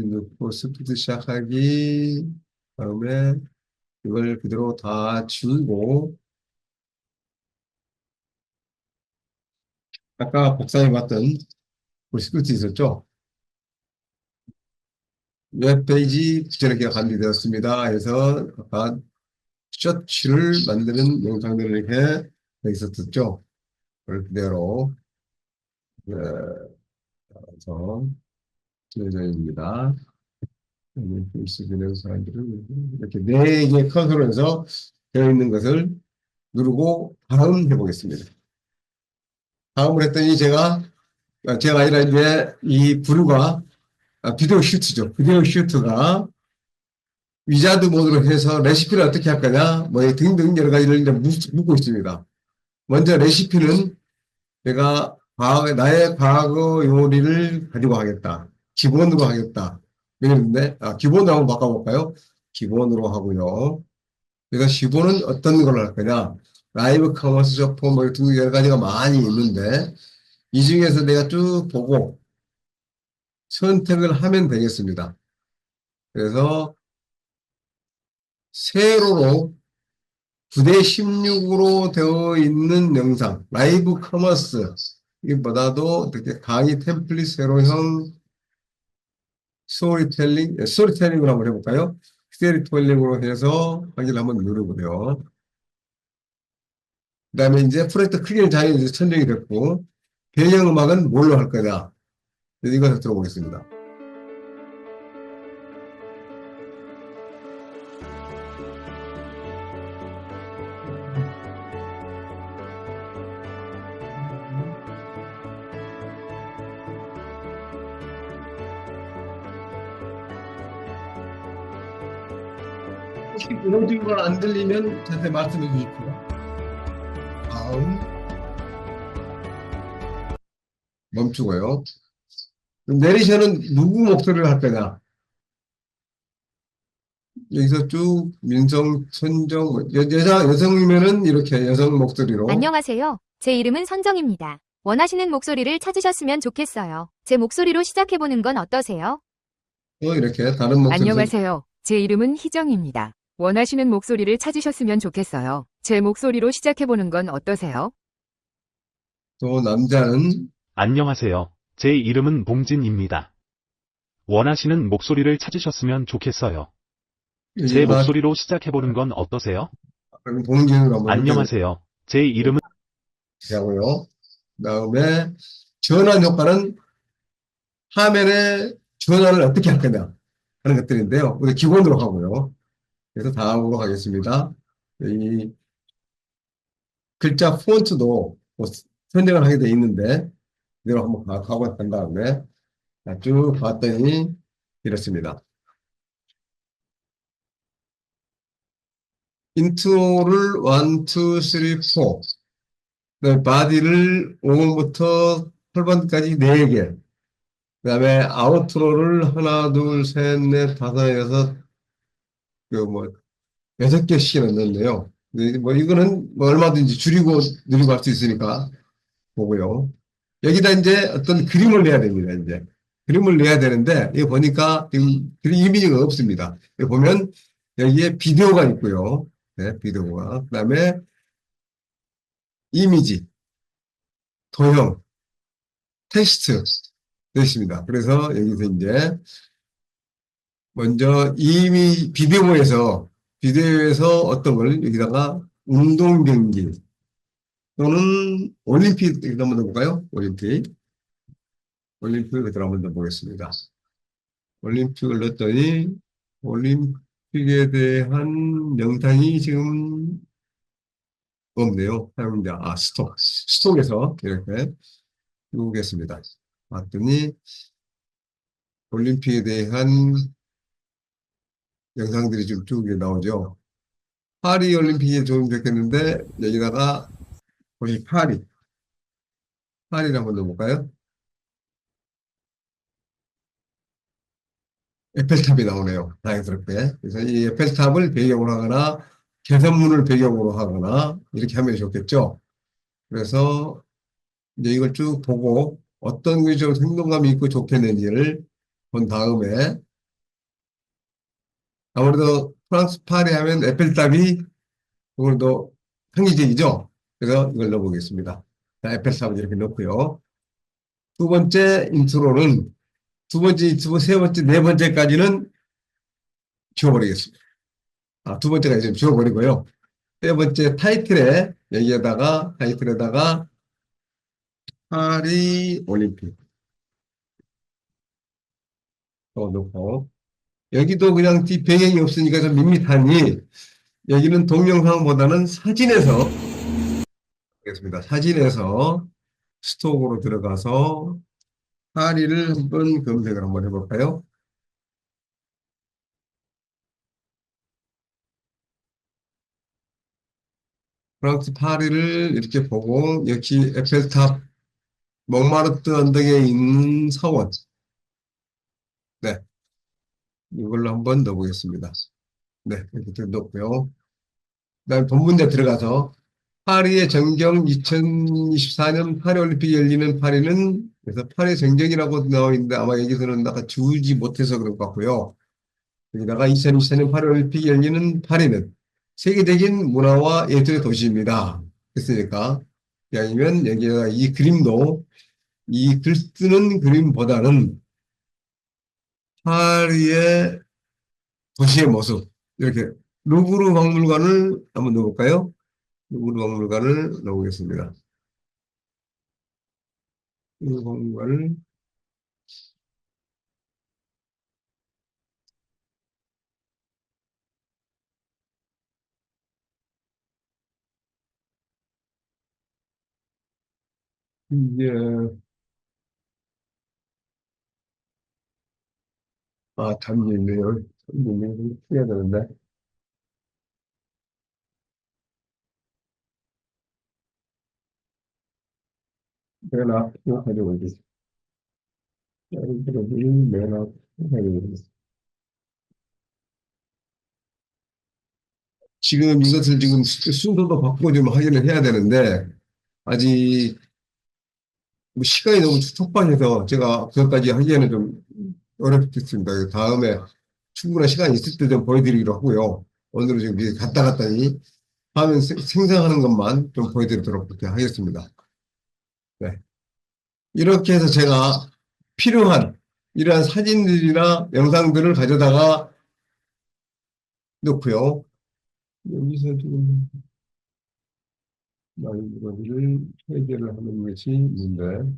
넣고 스크립트 시작하기 다음에 이걸 그대로 다 지우고 아까 복사해봤던 우리 스크립트 있었죠? 웹페이지 저렇게 관리되었습니다. 해서 아까 셔츠를 만드는 영상들을 이렇게 있었었죠. 그걸 그대로, 네, 그래서, 예정입니다. 글씨 되는 사람들은 이렇게 네 개의 컨트롤에서 되어 있는 것을 누르고 다음 해보겠습니다. 다음을 했더니 제가 아니라 이제 이 브루가 비디오 슈트죠. 비디오 슈트가 위자드 모드로 해서 레시피를 어떻게 할 거냐, 뭐 등등 여러 가지를 이제 묻고 있습니다. 먼저 레시피는 내가 나의 과거 요리를 가지고 하겠다. 기본으로 하겠다. 이랬는데, 기본으로 한번 바꿔볼까요? 기본으로 하고요. 그래서 기본은 어떤 걸 할 거냐? 라이브 커머스 쇼퍼 뭐 등 여러 가지가 많이 있는데, 이 중에서 내가 쭉 보고 선택을 하면 되겠습니다. 그래서 세로로 9대16으로 되어 있는 영상, 라이브 커머스, 이보다도 되게 강의 템플릿 세로형 스토리텔링으로 한번 해볼까요? 스토리텔링으로 해서 강의를 한번 누르고요. 그 다음에 이제 프로젝트 크기는 당연히 이제 선정이 됐고, 배경음악은 뭘로 할 거냐? 이것을 들어보겠습니다. 혹시 오디오가 안 들리면 저한테 말씀해 주십시오. 다음 멈추고요. 그럼 내리셔는 누구 목소리를 할 거냐? 여기서 쭉 민성, 선정, 여성이면은 이렇게 여성 목소리로. 안녕하세요. 제 이름은 선정입니다. 원하시는 목소리를 찾으셨으면 좋겠어요. 제 목소리로 시작해보는 건 어떠세요? 또 이렇게 다른 목소리. 안녕하세요. 제 이름은 희정입니다. 원하시는 목소리를 찾으셨으면 좋겠어요. 제 목소리로 시작해보는 건 어떠세요? 또 남자는 안녕하세요. 제 이름은 봉진입니다. 원하시는 목소리를 찾으셨으면 좋겠어요. 제 목소리로 시작해보는 건 어떠세요? 봉진으로 한번 안녕하세요. 제 이름은 하고요. 그다음에 전환 효과는 화면에 전환을 어떻게 할 거냐 하는 것들인데요. 우리 기본으로 하고요. 그래서 다음으로 가겠습니다. 이 글자 폰트도 뭐 선정을 하게 돼 있는데 이대로 한번 가고 간 다음에 쭉 봤더니 이렇습니다. 인트로를 1, 2, 3, 4 그다음에 바디를 5번부터 8번까지 4개 그 다음에 아우트로를 하나, 둘, 셋, 넷, 다섯, 여섯, 뭐, 6개씩이나 넣었네요. 뭐, 이거는 뭐 얼마든지 줄이고 늘리고 할 수 있으니까 보고요. 여기다 이제 어떤 그림을 내야 됩니다, 이제. 그림을 내야 되는데, 이거 보니까 그림 이미지가 없습니다. 여기 보면 여기에 비디오가 있고요. 네, 비디오가. 그 다음에 이미지, 도형, 텍스트. 되어 있습니다. 그래서 여기서 이제 먼저 이미 비디오에서 어떤 걸 여기다가 운동 경기 또는 올림픽 한번 더 볼까요? 올림픽을 그대로 한번 더 보겠습니다. 올림픽을 넣었더니 올림픽에 대한 영상이 지금 없네요. 사용자 스톡에서 이렇게 보겠습니다. 봤더니 올림픽에 대한 영상들이 좀 쭉 나오죠. 파리 올림픽이 좀 좋겠는데 여기다가 우리 파리를 한번 넣어볼까요? 에펠탑이 나오네요. 다행스럽게. 그래서 이 에펠탑을 배경으로 하거나 개선문을 배경으로 하거나 이렇게 하면 좋겠죠. 그래서 이제 이걸 쭉 보고 어떤 것이 좀 생동감이 있고 좋겠는지를 본 다음에 아무래도 프랑스 파리 하면 에펠탑이 오늘도 상징적이죠. 그래서 이걸 넣어보겠습니다. 자, 에펠탑을 이렇게 넣고요. 두 번째 인트로는 두 번째 인트로, 세 번째, 네 번째까지는 지워버리겠습니다. 두 번째가 이제 지워버리고요. 세 번째 타이틀에다가 파리 올림픽 넣고, 여기도 그냥 뒤 배경이 없으니까 좀 밋밋하니, 여기는 동영상보다는 사진에서 하겠습니다. 사진에서 스톡으로 들어가서 파리를 한번 검색을 한번 해볼까요? 프랑스 파리를 이렇게 보고, 역시 에펠탑, 몽마르트 언덕에 있는 사원. 네. 이걸로 한번 넣어보겠습니다. 네. 이렇게 넣고요. 그 다음 본문에 들어가서, 파리의 전경 2024년 파리올림픽이 열리는 파리는, 그래서 파리 전경이라고 나와 있는데 아마 여기서는 아까 지우지 못해서 그런 것 같고요. 여기다가 2024년 파리올림픽이 열리는 파리는 세계적인 문화와 예술의 도시입니다. 그랬으니까, 아니면 여기다가 이 그림도 이 글 쓰는 그림보다는 파리의 도시의 모습, 이렇게 루브르 박물관을 한번 넣어볼까요? 루브르 박물관을 넣어보겠습니다. 루브르 박물관을 이제 잠시만요. 잠시만요. 해야 되는데. 맨 앞으로 가져오겠습니다. 맨 앞으로 가져오겠습니다. 지금 이것을 지금 순서도 바꾸고 좀 확인을 해야 되는데, 아직 뭐 시간이 너무 촉박해서 제가 그것까지 하기에는 좀 어렵겠습니다. 다음에 충분한 시간이 있을 때 좀 보여드리기로 하고요. 오늘은 지금 미리 갔다 갔더니 화면 생성하는 것만 좀 보여드리도록 그렇게 하겠습니다. 네. 이렇게 해서 제가 필요한 이러한 사진들이나 영상들을 가져다가 넣고요. 여기서 지금 라이브러리를 해결을 하는 것이 있는데,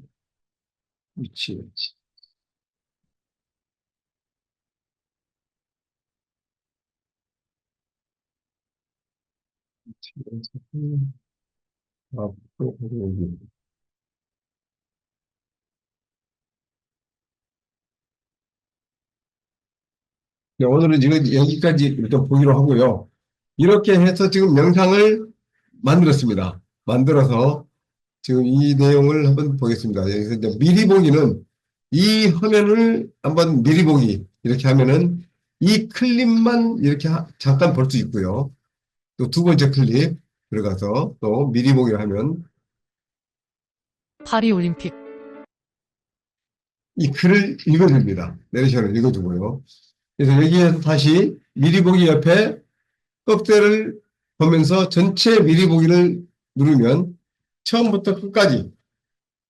위치. 앞으로 여기. 네, 오늘은 지금 여기까지 일단 보기로 하고요. 이렇게 해서 지금 영상을 만들었습니다. 만들어서 지금 이 내용을 한번 보겠습니다. 여기서 이제 미리 보기는 이 화면을 한번 미리 보기 이렇게 하면은 이 클립만 이렇게 잠깐 볼 수 있고요. 또 두 번째 클립 들어가서 또 미리 보기를 하면 파리 올림픽 이 글을 읽어줍니다. 내레이션을 읽어주고요. 그래서 여기에서 다시 미리 보기 옆에 꺽쇠를 보면서 전체 미리 보기를 누르면 처음부터 끝까지 파리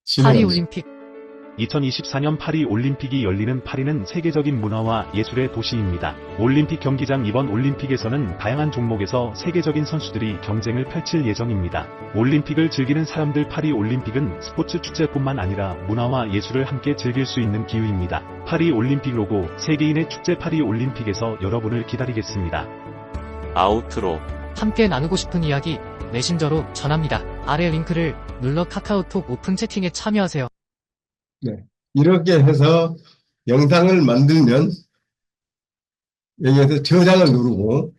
진행합니다. 올림픽 2024년 파리 올림픽이 열리는 파리는 세계적인 문화와 예술의 도시입니다. 올림픽 경기장. 이번 올림픽에서는 다양한 종목에서 세계적인 선수들이 경쟁을 펼칠 예정입니다. 올림픽을 즐기는 사람들. 파리 올림픽은 스포츠 축제뿐만 아니라 문화와 예술을 함께 즐길 수 있는 기회입니다. 파리 올림픽 로고 세계인의 축제. 파리 올림픽에서 여러분을 기다리겠습니다. 아우트로 함께 나누고 싶은 이야기 메신저로 전합니다. 아래 링크를 눌러 카카오톡 오픈 채팅에 참여하세요. 네. 이렇게 해서 영상을 만들면 여기에서 저장을 누르고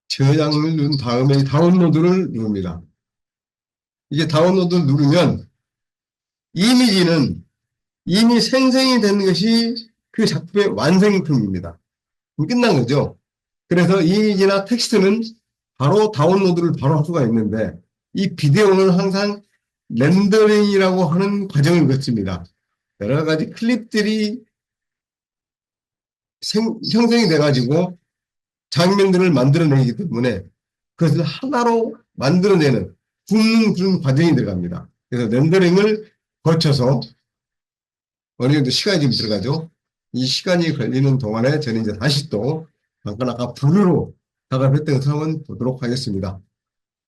저장을 누른 다음에 다운로드를 누릅니다. 이게 다운로드를 누르면 이미지는 이미 생성이 된 것이 그 작품의 완성품입니다. 끝난 거죠. 그래서 이미지나 텍스트는 바로 다운로드를 바로 할 수가 있는데 이 비디오는 항상 렌더링이라고 하는 과정을 거칩니다. 여러 가지 클립들이 형성이 돼가지고 장면들을 만들어내기 때문에 그것을 하나로 만들어내는 굽는 그런 과정이 들어갑니다. 그래서 렌더링을 거쳐서 어느 정도 시간이 좀 들어가죠. 이 시간이 걸리는 동안에 저는 이제 다시 또 잠깐 아까 부르로 작업했던 것을 한번 보도록 하겠습니다.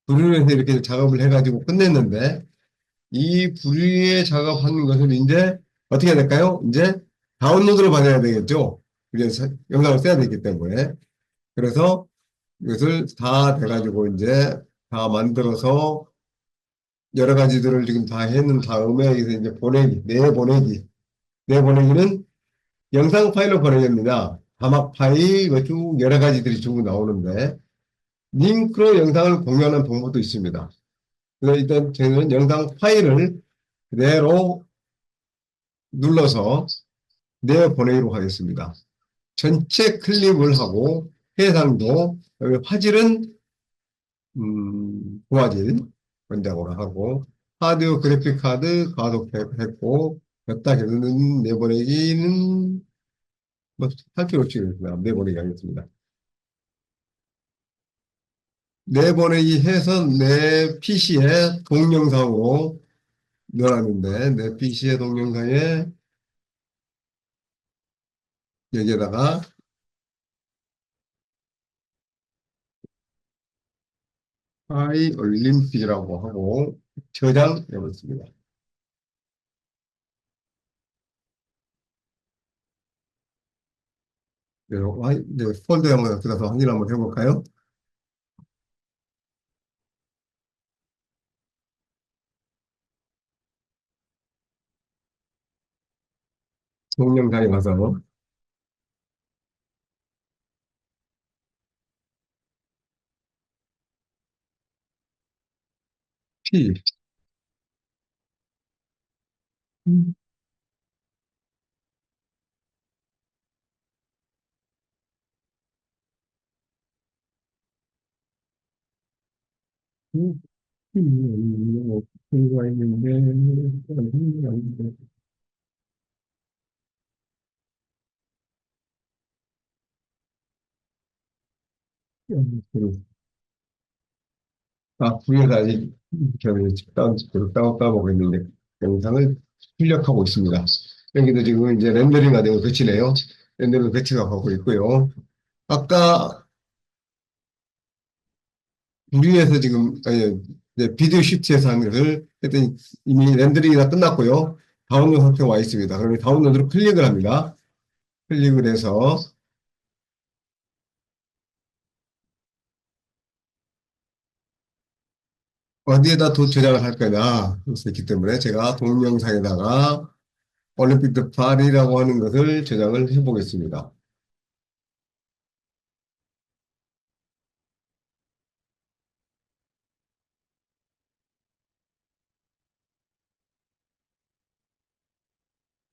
부르에서 이렇게 작업을 해가지고 끝냈는데 이 부르에 작업하는 것을 이제 어떻게 해야 될까요? 이제 다운로드를 받아야 되겠죠. 그래서 영상을 써야 되기 때문에 그래서 이것을 다 돼가지고 이제 다 만들어서 여러 가지들을 지금 다 해놓은 다음에 여기서 이제 보내기, 내보내기는 영상 파일로 보내겠느냐, 자막 파일, 이거 쭉 여러 가지들이 쭉 나오는데, 링크로 영상을 공유하는 방법도 있습니다. 그래서 일단 저는 영상 파일을 그대로 눌러서 내보내기로 하겠습니다. 전체 클릭을 하고, 해상도, 여기 화질은, 고화질, 원작으로 하고, 하드 그래픽 카드 가독했고, 였다 해서는 내보내기는 뭐, 할 필요 없이 그냥 내보내기 하겠습니다. 내보내기 해서 내 PC에 동영상으로 넣어놨는데, 내 PC의 동영상에 여기에다가 하이 올림픽이라고 하고 저장해 보겠습니다. 네, 폴더에 한번 들어가서 확인 한번 해볼까요? 동영상에 가서 P P가 있는데 위에서 아직 다운보고 있는데 영상을 출력하고 있습니다. 여기도 지금 이제 렌더링 과정을 거치네요. 렌더링 거치가 가고 있고요. 아까 우리에서 지금 이제 비디오 시트에서 하는 것을 했더니 이미 렌더링이 다 끝났고요. 다운로드 상태가 와 있습니다. 그러면 다운로드로 클릭을 합니다. 클릭을 해서 어디에다 저장을 할 거냐 있기 때문에 제가 동영상에다가 올림픽 드 파리라고 하는 것을 저장을 해보겠습니다.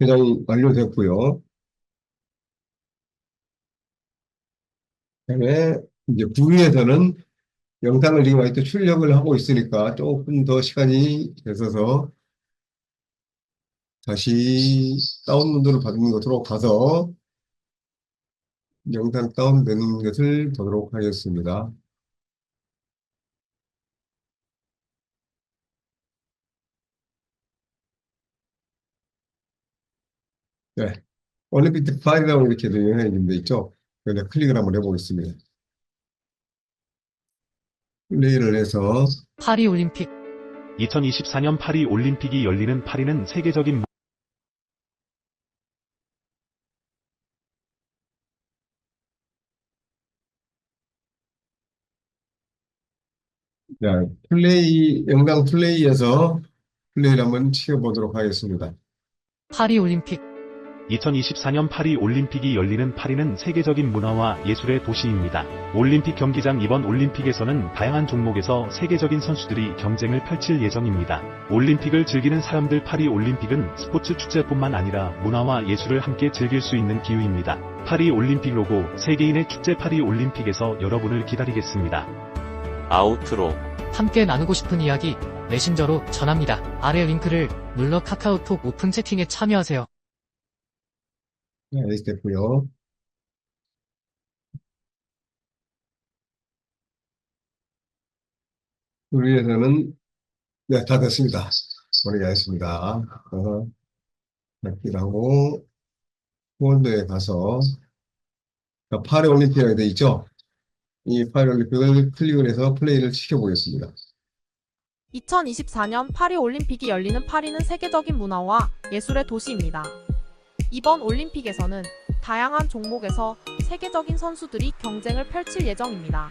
저장이 완료됐고요. 그다음에 이제 구위에서는 영상을 지금 아직도 출력을 하고 있으니까 조금 더 시간이 있어서 다시 다운로드를 받는 것으로 가서 영상 다운되는 것을 보도록 하겠습니다. 네. 올림픽 파일이라고 이렇게 되어 있는 데 있죠. 여기다 클릭을 한번 해보겠습니다. 플레이를 해서 파리 올림픽 2024년 파리 올림픽이 열리는 파리는 세계적인 자, 영상 플레이에서 플레이를 한번 치워보도록 하겠습니다. 파리 올림픽 2024년 파리 올림픽이 열리는 파리는 세계적인 문화와 예술의 도시입니다. 올림픽 경기장 이번 올림픽에서는 다양한 종목에서 세계적인 선수들이 경쟁을 펼칠 예정입니다. 올림픽을 즐기는 사람들 파리 올림픽은 스포츠 축제뿐만 아니라 문화와 예술을 함께 즐길 수 있는 기회입니다. 파리 올림픽 로고 세계인의 축제 파리 올림픽에서 여러분을 기다리겠습니다. 아우트로 함께 나누고 싶은 이야기 메신저로 전합니다. 아래 링크를 눌러 카카오톡 오픈 채팅에 참여하세요. 네, 이렇게 됐고요. 우리에서는 네, 다 됐습니다. 보내기 하겠습니다. 닫기를 하고 폴더에 가서 파리 올림픽이라고 되어 있죠? 이 파리 올림픽을 클릭을 해서 플레이를 시켜보겠습니다. 2024년 파리 올림픽이 열리는 파리는 세계적인 문화와 예술의 도시입니다. 이번 올림픽에서는 다양한 종목에서 세계적인 선수들이 경쟁을 펼칠 예정입니다.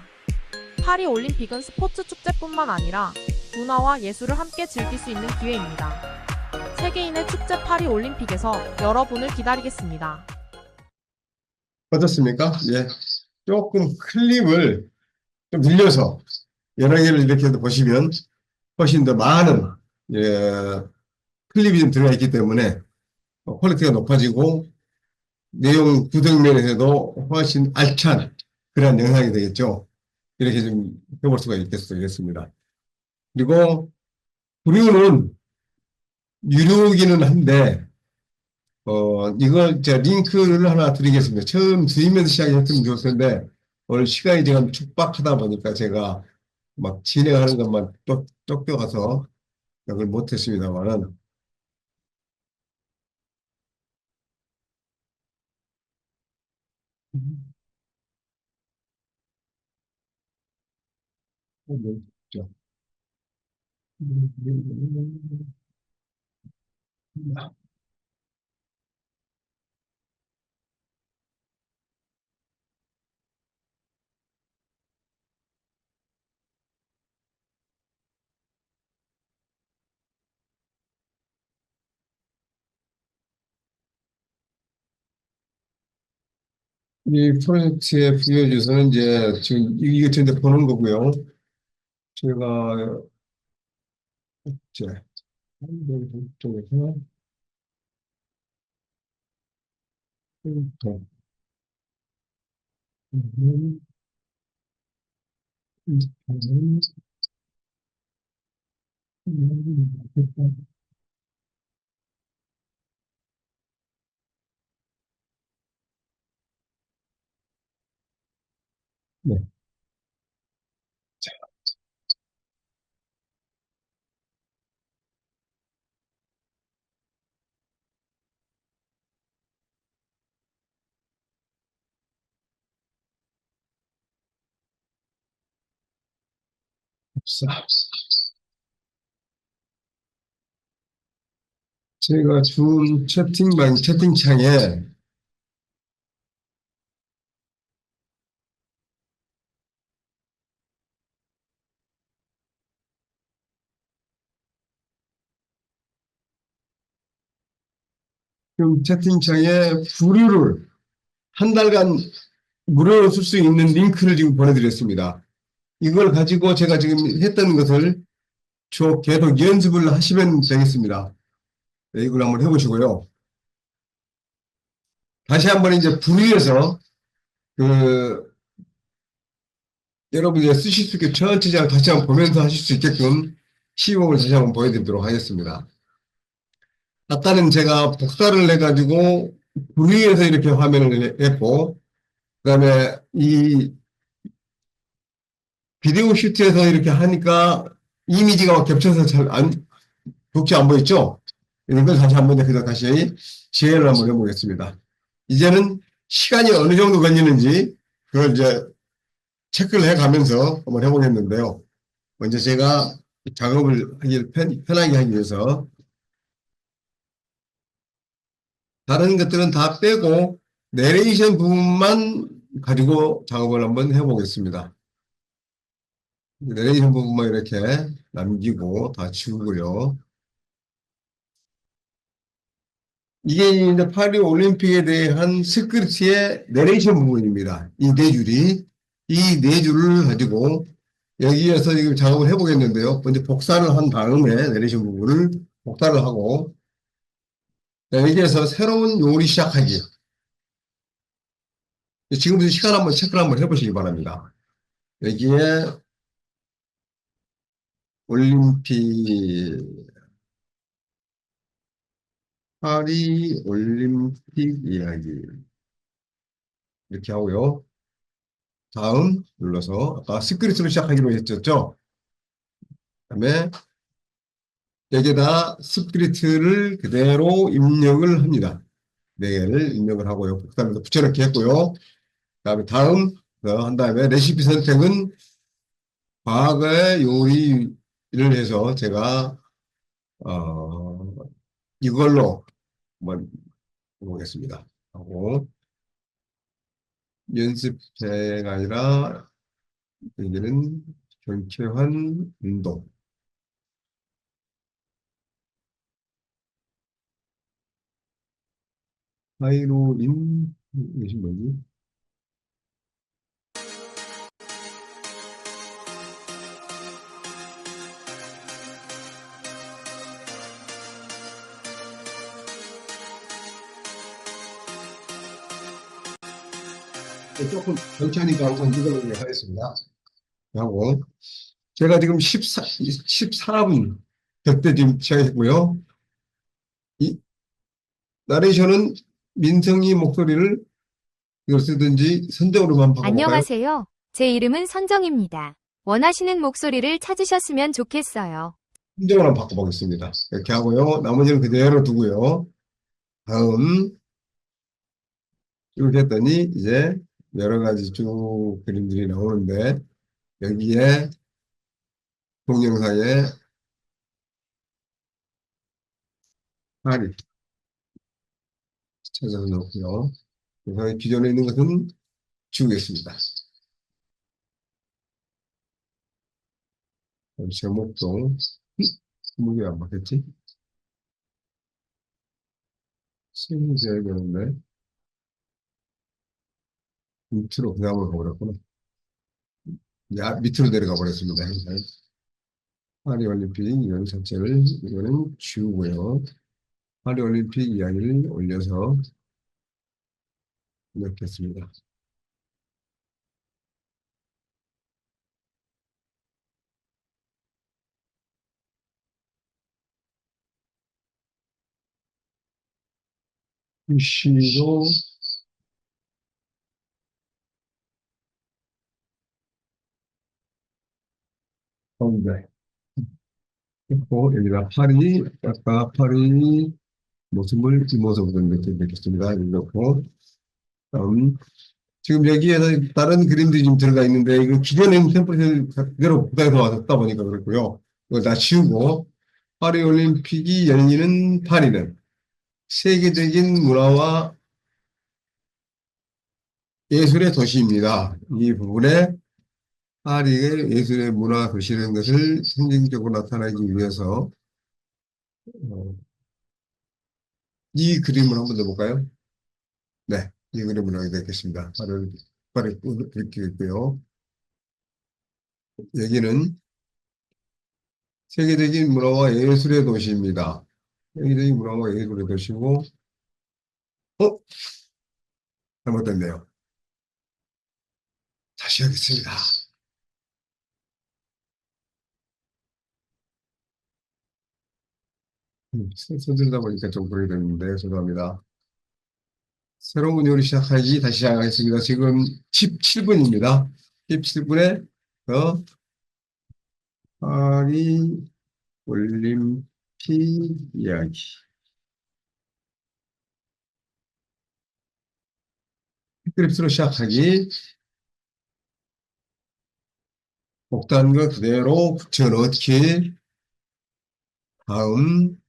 파리 올림픽은 스포츠 축제뿐만 아니라 문화와 예술을 함께 즐길 수 있는 기회입니다. 세계인의 축제 파리 올림픽에서 여러분을 기다리겠습니다. 어떻습니까? 예. 조금 클립을 좀 늘려서 여러 개를 이렇게 보시면 훨씬 더 많은, 예, 클립이 좀 들어가 있기 때문에 퀄리티가 높아지고 내용 구성면에서도 훨씬 알찬 그런 영상이 되겠죠. 이렇게 좀 해볼 수가 있겠습니다. 그리고 브리우는 유료이기는 한데, 이걸 제가 링크를 하나 드리겠습니다. 처음 드리면서 시작했으면 좋을 텐데, 오늘 시간이 지금 촉박하다 보니까 제가 막 진행하는 것만 쫓겨가서 그걸 못했습니다만은, 이 프로젝트의 부여주소는 이제 지금 이거 전에 보는 거고요. 제가 이제 쪽에서 네. 제가 준 채팅창에 지금 채팅창에 부류를 한 달간 무료로 쓸 수 있는 링크를 지금 보내드렸습니다. 이걸 가지고 제가 지금 했던 것을 계속 연습을 하시면 되겠습니다. 네, 이걸 한번 해보시고요. 다시 한번 이제 부류에서 여러분이 쓰실 수 있게 전체적으로 다시 한번 보면서 하실 수 있게끔 시범을 다시 한번 보여드리도록 하겠습니다. 아까는 제가 복사를 해가지고 부류에서 이렇게 화면을 했고, 그 다음에 이 비디오 슈트에서 이렇게 하니까 이미지가 겹쳐서 좋게 안 보였죠? 이런 걸 다시 한번 그래서 다시 재현을 한번 해보겠습니다. 이제는 시간이 어느 정도 걸리는지 그걸 이제 체크를 해가면서 한번 해보겠는데요. 먼저 제가 작업을 하기 편하게 하기 위해서 다른 것들은 다 빼고 내레이션 부분만 가지고 작업을 한번 해보겠습니다. 내레이션 부분만 이렇게 남기고 다 지우고요. 이게 이제 파리 올림픽에 대한 스크립트의 내레이션 부분입니다. 이 네 줄이. 이 네 줄을 가지고 여기에서 지금 작업을 해보겠는데요. 먼저 복사를 한 다음에 내레이션 부분을 복사를 하고 여기에서 새로운 요리 시작하기. 지금부터 시간 한번 체크를 한번 해보시기 바랍니다. 여기에 올림픽, 파리 올림픽 이야기. 이렇게 하고요. 다음 눌러서 아까 스크립트로 시작하기로 했었죠. 그다음에 여기에다 스크립트를 그대로 입력을 합니다. 4개를 입력을 하고요. 그다음에 붙여넣기 했고요. 그다음에 다음 한 다음에 레시피 선택은 과거의 요리를 해서 제가 이걸로 한번 해보겠습니다. 하고 연습생가 아니라 여기는 경쾌한 운동. 하이로인 이것이 뭐지? 조금 천천히가 우선 이걸 하겠습니다. 하고 제가 지금 14분 그때 지금 시작했고요. 이 나레이션은 민성이 목소리를 이걸 쓰든지 선정으로만 바꿔볼까요? 안녕하세요. 제 이름은 선정입니다. 원하시는 목소리를 찾으셨으면 좋겠어요. 선정으로 한번 바꿔보겠습니다. 이렇게 하고요. 나머지는 그대로 두고요. 다음 이렇게 했더니 이제 여러 가지 쭉 그림들이 나오는데 여기에 동영상에 파리 찾아서 넣고요. 그래서 기존에 있는 것은 지우겠습니다. 제목도 제목이 안 맞겠지? 세무제야 되는데 밑으로 그냥을 가버렸구나. 밑으로 내려가 버렸습니다. 파리올림픽 이런 전체를 이거는 지우고요. 파리올림픽 이야기를 올려서 넣겠습니다. 시도 가운데 있고 여기다 파리 아까 파리 모습을 이 모습으로 이렇게 넣겠습니다. 이렇게 넣고 지금 여기에서 다른 그림들이 좀 들어가 있는데 이거 기존에 있는 템플릿을 그대로 국가에서 왔다 보니까 그렇고요. 이거 다 지우고 파리올림픽이 열리는 파리는 세계적인 문화와 예술의 도시입니다. 이 부분에 파리의 예술의 문화 도시라는 것을 상징적으로 나타내기 위해서 이 그림을 한번 넣어볼까요? 네, 이 그림을 하게 되겠습니다. 파리 이렇게 있고요. 여기는 세계적인 문화와 예술의 도시입니다. 세계적인 문화와 예술의 도시고, 잘못됐네요. 다시 하겠습니다. 써들다 보니까 좀 그렇게 됐는데, 죄송합니다. 새로운 요리 시작하기 다시 시작하겠습니다. 지금 17분입니다. 17분에, 파리 올림픽 이야기. 스크립트로 시작하기. 복잡한 거 그대로 붙여넣기. 다음.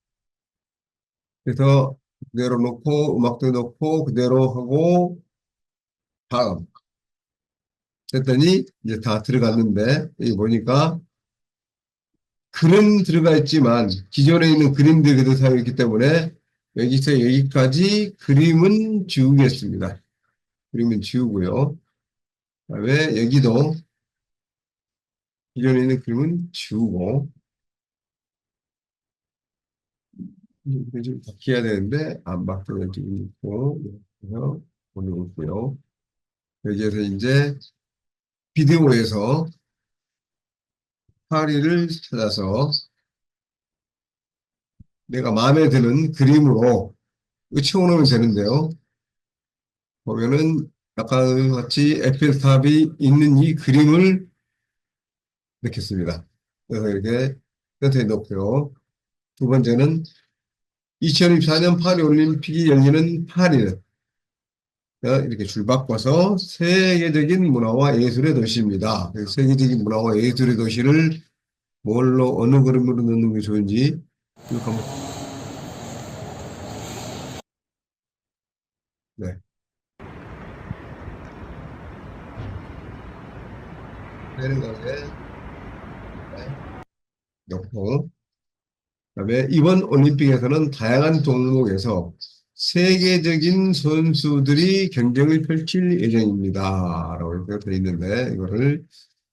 그래서 그대로 놓고, 음악도 넣고, 그대로 하고, 다음. 했더니, 이제 다 들어갔는데, 여기 보니까, 글은 들어가 있지만, 기존에 있는 그림들이 그대로 사용했기 때문에, 여기서 여기까지 그림은 지우겠습니다. 그림은 지우고요. 그 다음에 여기도, 기존에 있는 그림은 지우고, 이게 좀 바뀌어야 되는데, 안 바뀌어야 지금 있고, 그래서 보내고 있고요. 여기에서 이제, 비디오에서 파리를 찾아서 내가 마음에 드는 그림으로 채워놓으면 되는데요. 보면은 아까 같이 에펠탑이 있는 이 그림을 넣겠습니다. 그래서 이렇게 센터에 넣고요. 두 번째는 2024년 파리 올림픽이 열리는 파리는 이렇게 줄 바꿔서 세계적인 문화와 예술의 도시입니다. 세계적인 문화와 예술의 도시를 뭘로 어느 그림으로 넣는 게 좋은지 이거 한번 네. 되는 거에 넣고 그다음에 이번 올림픽에서는 다양한 종목에서 세계적인 선수들이 경쟁을 펼칠 예정입니다. 라고 이렇게 되어 있는데 이거를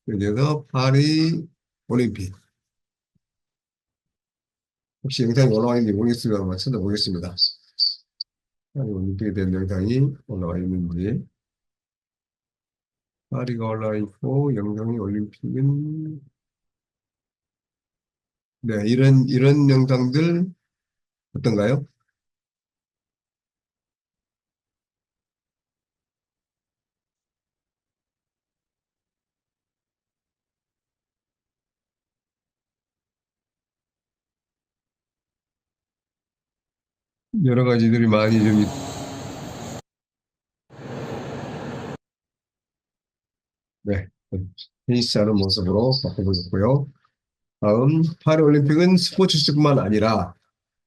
여기서 파리 올림픽 혹시 영상이 올라와 있는지 모르겠습니다. 한번 찾아보겠습니다. 파리 올림픽에 대한 영상이 올라와 있는지 파리가 올라와 있고 영상이 올림픽은 네 이런 영상들 어떤가요? 여러 가지들이 많이 좀 네, 테니스하는 모습으로 바꿔보셨고요. 다음 파리올림픽은 스포츠뿐만 아니라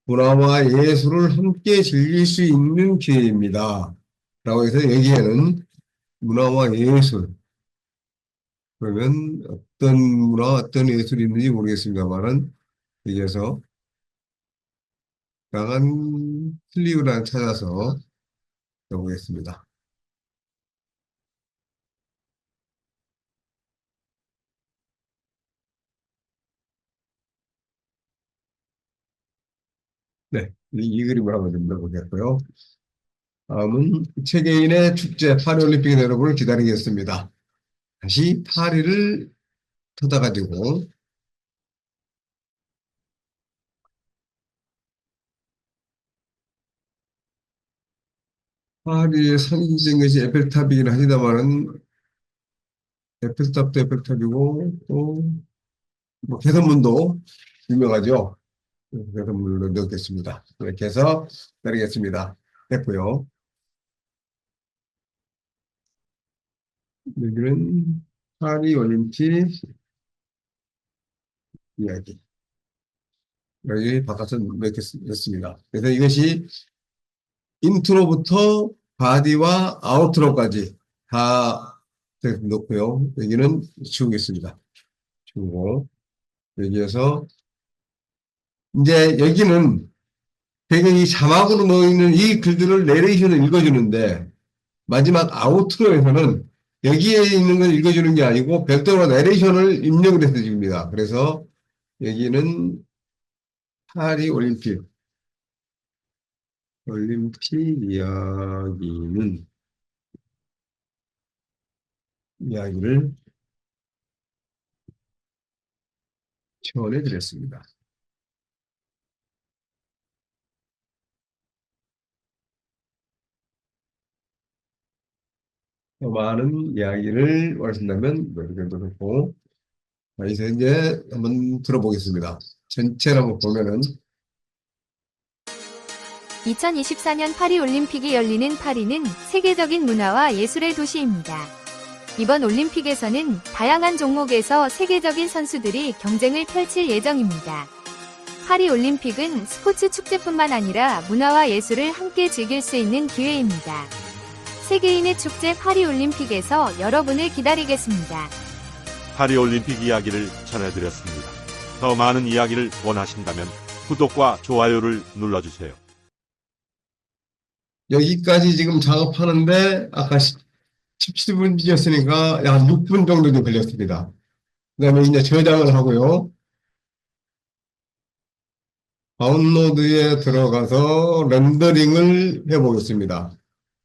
문화와 예술을 함께 즐길 수 있는 기회입니다. 라고 해서 여기에는 문화와 예술 그러면 어떤 문화, 어떤 예술이 있는지 모르겠습니다만은 여기에서 강한 클리브를 찾아서 해보겠습니다. 네, 이 그림을 한번 좀 넣어보겠고요. 다음은 세계인의 축제 파리올림픽 여러분을 기다리겠습니다. 다시 파리를 터다가지고 파리의 상징적인 것이 에펠탑이긴 하지만은 에펠탑도 에펠탑이고 또뭐 개선문도 유명하죠. 개선문을 넣겠습니다. 이렇게 해서 기다리겠습니다. 됐고요. 여기는 파리 올림픽 이야기. 여기 바깥에 넣겠습니다. 그래서 이것이 인트로부터 바디와 아우트로까지 다 넣고요. 여기는 지우겠습니다. 지우고 여기에서 이제 여기는 배경이 자막으로 넣어있는 이 글들을 내레이션을 읽어주는데 마지막 아우트로에서는 여기에 있는 걸 읽어주는 게 아니고 별도로 내레이션을 입력을 해서 줍니다. 그래서 여기는 파리 올림픽 이야기를 전해 드렸습니다. 더 많은 이야기를 원하신다면 이렇게 놓고 이제 한번 들어보겠습니다. 전체를 한번 보면은 2024년 파리올림픽이 열리는 파리는 세계적인 문화와 예술의 도시입니다. 이번 올림픽에서는 다양한 종목에서 세계적인 선수들이 경쟁을 펼칠 예정입니다. 파리올림픽은 스포츠 축제뿐만 아니라 문화와 예술을 함께 즐길 수 있는 기회입니다. 세계인의 축제 파리올림픽에서 여러분을 기다리겠습니다. 파리올림픽 이야기를 전해드렸습니다. 더 많은 이야기를 원하신다면 구독과 좋아요를 눌러주세요. 여기까지 지금 작업하는데 아까 17분이었으니까 약 6분 정도 좀 걸렸습니다. 그 다음에 이제 저장을 하고요. 다운로드에 들어가서 렌더링을 해보겠습니다.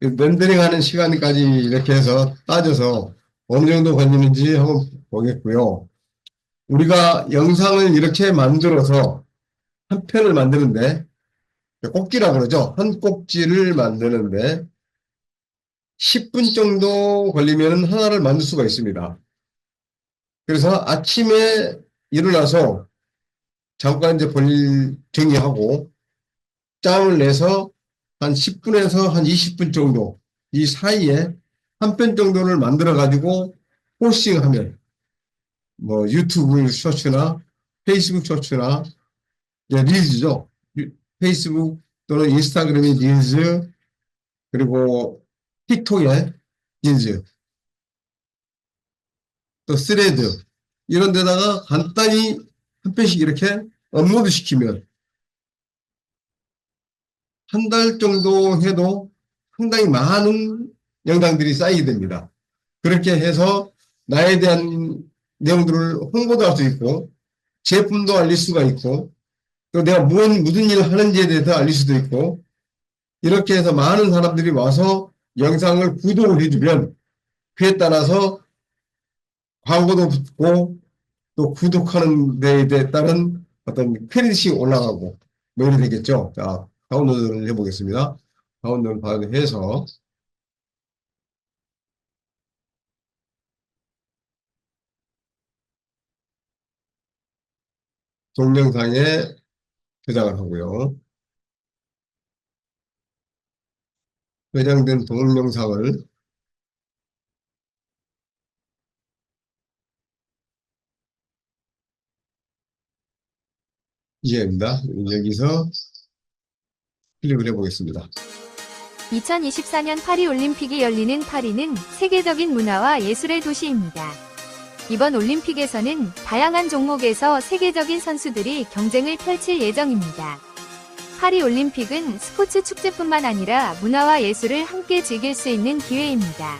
렌더링 하는 시간까지 이렇게 해서 따져서 어느 정도 걸리는지 한번 보겠고요. 우리가 영상을 이렇게 만들어서 한 편을 만드는데 꼭지라 그러죠. 한 꼭지를 만드는데 10분 정도 걸리면 하나를 만들 수가 있습니다. 그래서 아침에 일어나서 잠깐 이제 볼일 정리하고 짬을 내서 한 10분에서 한 20분 정도 이 사이에 한 편 정도를 만들어 가지고 포스팅하면 뭐 유튜브 쇼츠나 페이스북 쇼츠나 릴즈죠. 페이스북 또는 인스타그램의 릴즈 그리고 틱톡의 릴즈 또 스레드 이런 데다가 간단히 한 편씩 이렇게 업로드 시키면 한 달 정도 해도 상당히 많은 영상들이 쌓이게 됩니다. 그렇게 해서 나에 대한 내용들을 홍보도 할 수 있고 제품도 알릴 수가 있고 또 내가 무슨 일을 하는지에 대해서 알릴 수도 있고 이렇게 해서 많은 사람들이 와서 영상을 구독을 해주면 그에 따라서 광고도 붙고 또 구독하는 데에 따른 어떤 크레딧이 올라가고 뭐 이렇게 되겠죠. 자, 다운로드를 해보겠습니다. 다운로드 해서 동영상에 저장을 하고요. 저장된 동영상을 이해입니다. 여기서 클릭을 해보겠습니다. 2024년 파리올림픽이 열리는 파리는 세계적인 문화와 예술의 도시입니다. 이번 올림픽에서는 다양한 종목에서 세계적인 선수들이 경쟁을 펼칠 예정입니다. 파리올림픽은 스포츠 축제뿐만 아니라 문화와 예술을 함께 즐길 수 있는 기회입니다.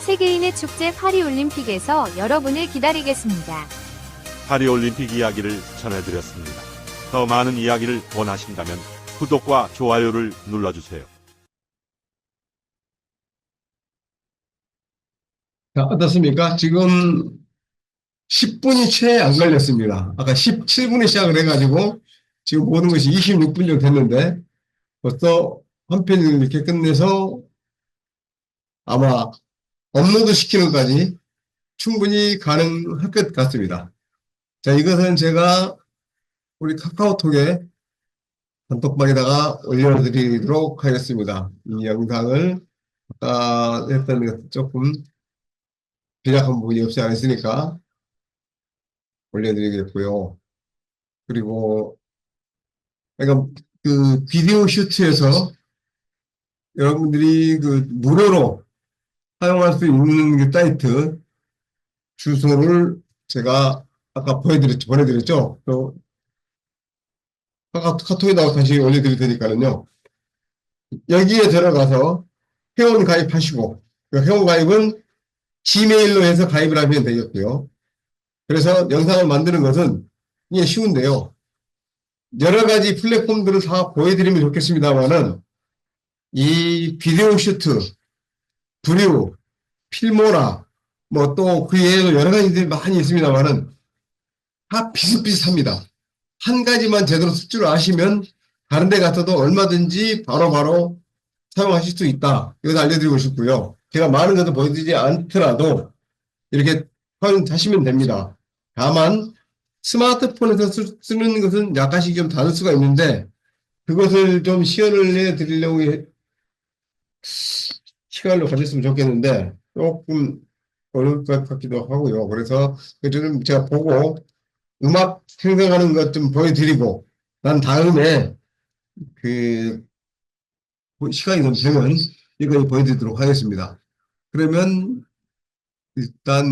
세계인의 축제 파리올림픽에서 여러분을 기다리겠습니다. 파리올림픽 이야기를 전해드렸습니다. 더 많은 이야기를 원하신다면 구독과 좋아요를 눌러주세요. 자, 어떻습니까? 지금 10분이 채 안 걸렸습니다. 아까 17분에 시작을 해가지고 지금 모든 것이 26분 정도 됐는데 벌써 한 편을 이렇게 끝내서 아마 업로드 시키는 것까지 충분히 가능할 것 같습니다. 자, 이것은 제가 우리 카카오톡에 단톡방에다가 올려드리도록 하겠습니다. 이 영상을 아까 했던 것 조금 제작한 부분이 없지 않았으니까 올려드리겠고요. 그리고 그러니까 그 비디오 슈트에서 여러분들이 그 무료로 사용할 수 있는 그 사이트 주소를 제가 아까 보내드렸죠. 또 카톡에다가 다시 올려드릴 테니까요. 여기에 들어가서 회원 가입하시고 그 회원 가입은 지메일로 해서 가입을 하면 되겠고요. 그래서 영상을 만드는 것은 이게 쉬운데요. 여러 가지 플랫폼들을 다 보여드리면 좋겠습니다만은 이 비디오 슈트, 브리우, 필모라, 뭐 또 그 외에도 여러 가지들이 많이 있습니다만은 다 비슷비슷합니다. 한 가지만 제대로 쓸 줄 아시면 다른 데 가서도 얼마든지 바로바로 사용하실 수 있다. 이것도 알려드리고 싶고요. 제가 많은 것을 보여드리지 않더라도 이렇게 활용하시면 됩니다. 다만 스마트폰에서 쓰는 것은 약간씩 좀 다를 수가 있는데 그것을 좀 시연을 해드리려고 시간을 가졌으면 좋겠는데 조금 어려울 것 같기도 하고요. 그래서 좀 제가 보고 음악 생성하는 것 좀 보여드리고 난 다음에 그 시간이 좀 되면 이거 보여드리도록 하겠습니다. 그러면 일단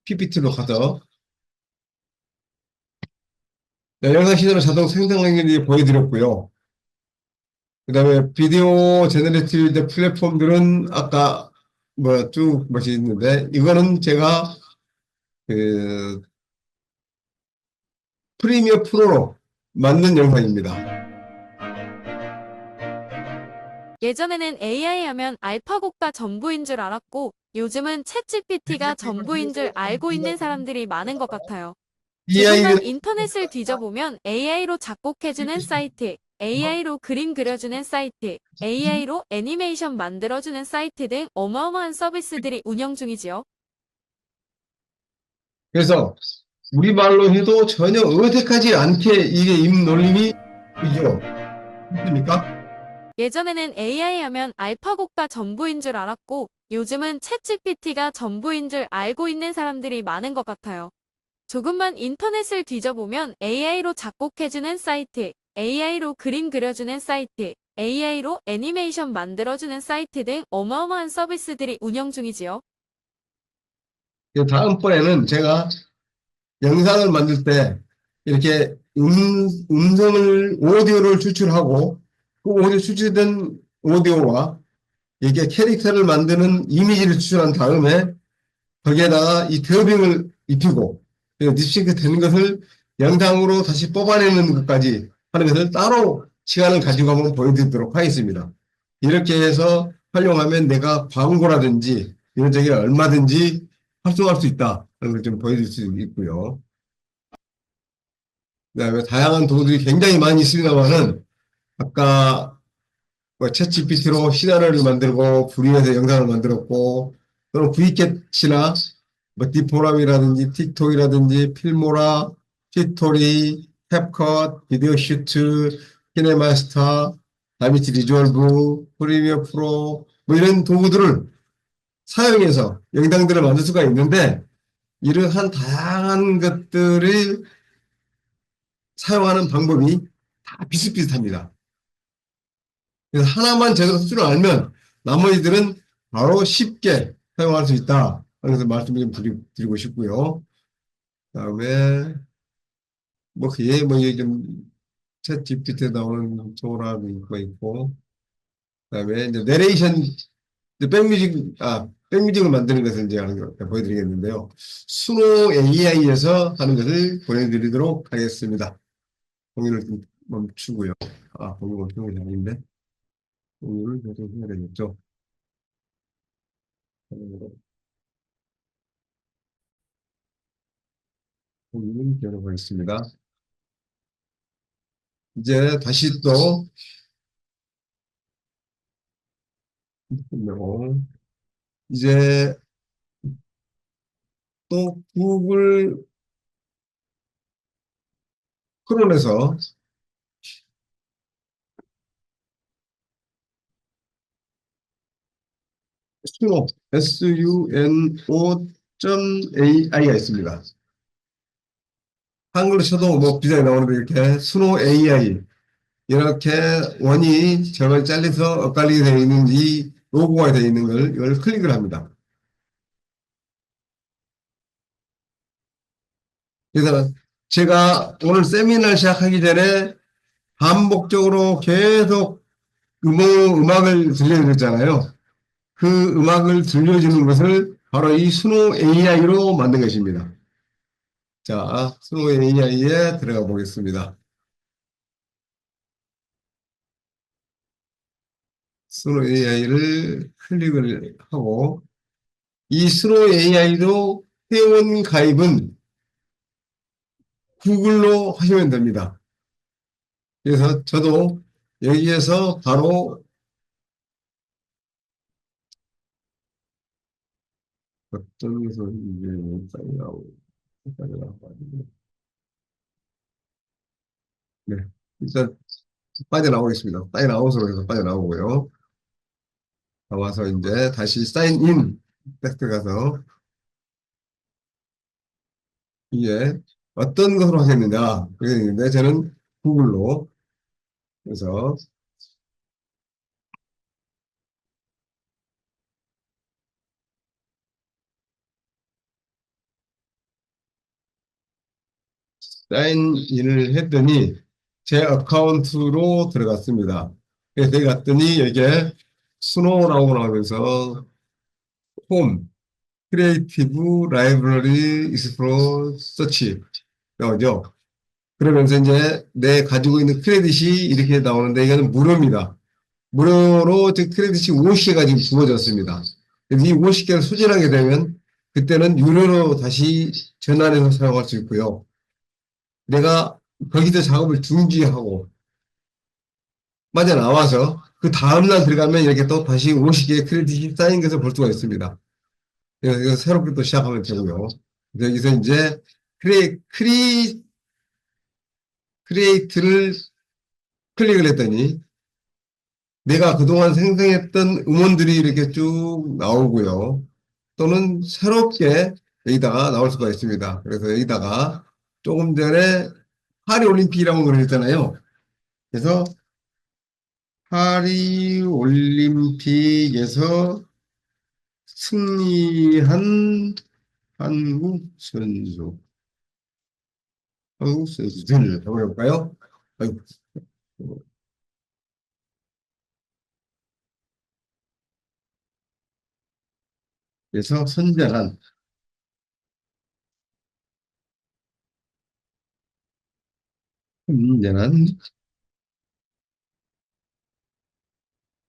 PPT로 가서 영상 시절을 자동 생성하는 게 보여드렸고요. 그 다음에 비디오 제너레이티브 플랫폼들은 아까 뭐 쭉 멋이 있는데 이거는 제가 그 프리미어 프로로 만든 영상입니다. 예전에는 AI 하면 알파고가 전부인 줄 알았고 요즘은 챗GPT가 전부인 줄 알고 있는 사람들이 많은 것 같아요. 조금만 인터넷을 뒤져보면 AI로 작곡해주는 사이트, AI로 그림 그려주는 사이트, AI로 애니메이션 만들어주는 사이트 등 어마어마한 서비스들이 운영 중이지요. 그래서 우리말로 해도 전혀 어색하지 않게 이게 입놀림이 이죠? 맞습니까? 예전에는 AI 하면 알파고가 전부인 줄 알았고 요즘은 챗GPT가 전부인 줄 알고 있는 사람들이 많은 것 같아요. 조금만 인터넷을 뒤져보면 AI로 작곡해주는 사이트, AI로 그림 그려주는 사이트, AI로 애니메이션 만들어주는 사이트 등 어마어마한 서비스들이 운영 중이지요. 다음번에는 제가 영상을 만들 때 이렇게 오디오를 추출하고 그 오디오 추출된 오디오와 이게 캐릭터를 만드는 이미지를 추출한 다음에 거기에다가 이 더빙을 입히고 립싱크 되는 것을 영상으로 다시 뽑아내는 것까지 하는 것을 따로 시간을 가지고 한번 보여드리도록 하겠습니다. 이렇게 해서 활용하면 내가 광고라든지 이런 쪽에 얼마든지 활성화할 수 있다. 그런 걸 좀 보여드릴 수 있고요. 그다음에 다양한 도구들이 굉장히 많이 있습니다만은 아까 뭐 챗GPT로 시나리오를 만들고 브리에서 영상을 만들었고 또는 브이캣이나 뭐 디포람이라든지 틱톡이라든지 필모라, 피토리, 캡컷, 비디오 슈트, 키네마스터, 다비치 리졸브, 프리미어 프로 뭐 이런 도구들을 사용해서 영상들을 만들 수가 있는데 이러한 다양한 것들을 사용하는 방법이 다 비슷비슷합니다. 그래서 하나만 제대로 쓸 줄 알면 나머지들은 바로 쉽게 사용할 수 있다. 그래서 말씀 좀 드리고 싶고요. 그다음에 뭐 그게 뭐 이게 좀챗 GPT에 나오는 소라도 있고 그다음에 이제 내레이션 백뮤직을 만드는 것을 이제 하는 거 보여드리겠는데요. 수노 AI에서 하는 것을 보여드리도록 하겠습니다. 공유를 좀 멈추고요. 공유 멈추는 게 아닌데 공유를 계속 해야 되겠죠. 공유를 열어보겠습니다. 이제 다시 또 이제 또 구글 크롬에서 수노 suno.ai가 있습니다. 한글로 쳐도 뭐 비슷하게 나오는데 이렇게 수노 AI 이렇게 원이 절반이 잘려서 엇갈리게 되어 있는 이 로고가 되어 있는 걸 이걸 클릭을 합니다. 그래서 제가 오늘 세미나를 시작하기 전에 반복적으로 계속 음악을 들려드렸잖아요. 그 음악을 들려주는 것을 바로 이 수노 AI로 만든 것입니다. 자, 수노 AI에 들어가 보겠습니다. 수노 AI를 클릭을 하고 이 수노 AI도 회원 가입은 구글로 하시면 됩니다. 그래서 저도 여기에서 바로 어떤 것을 이제 네, 일단 빠져나오겠습니다. 사인아웃으로 해서 빠져나오고요. 나와서 이제 다시 사인인 텍스트 가서 이게 어떤 것으로 하겠느냐 그게 있는데 저는 구글로 그래서 사인인을 했더니 제 어카운트로 들어갔습니다. 그래서 들어갔더니 여기에 스노우라고 나오면서 홈, 크리에이티브 라이브러리 익스플로러 서치 나오죠. 그러면서 이제 내 가지고 있는 크레딧이 이렇게 나오는데 이거는 무료입니다. 무료로 즉 크레딧이 50개가 지금 주어졌습니다. 그래서 이 50개를 수진하게 되면 그때는 유료로 다시 전환해서 사용할 수 있고요. 내가 거기서 작업을 중지하고 빠져나와서 그 다음날 들어가면 이렇게 또 다시 50개의 크레딧이 쌓인 것을 볼 수가 있습니다. 그래서 새롭게 또 시작하면 되고요. 여기서 이제 크리에이트를 클릭을 했더니 내가 그동안 생성했던 음원들이 이렇게 쭉 나오고요. 또는 새롭게 여기다가 나올 수가 있습니다. 그래서 여기다가 조금 전에 파리 올림픽이라고 그랬잖아요. 그래서 파리 올림픽에서 승리한 한국 선수들을 해볼까요? 아이고. 그래서 선전한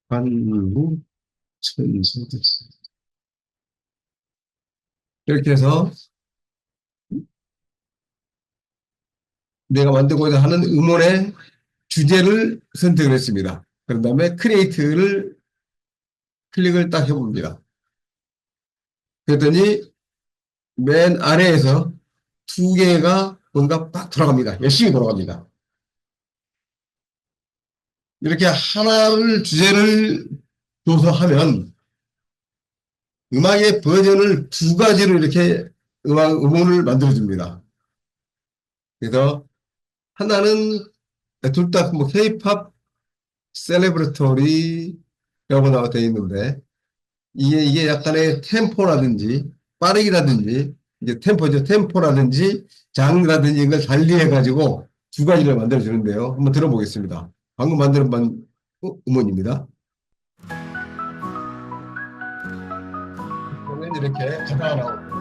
한국 선수들. 이렇게 해서 내가 만들고자 하는 음원의 주제를 선택을 했습니다. 그런 다음에 크리에이트를 클릭을 딱 해봅니다. 그랬더니 맨 아래에서 두 개가 뭔가 딱 돌아갑니다. 열심히 돌아갑니다. 이렇게 하나를 주제를 줘서 하면 음악의 버전을 두 가지로 이렇게 음원을 만들어줍니다. 그래서 하나는 둘 다 뭐 K-팝 셀레브리토리라고 되어 있는데 이게 약간의 템포라든지 빠르기라든지 이제 템포죠. 템포라든지 장르라든지 이걸 달리해가지고 두 가지를 만들어주는데요. 한번 들어보겠습니다. 방금 만든 음원입니다. 보면 이렇게 가사가 나오고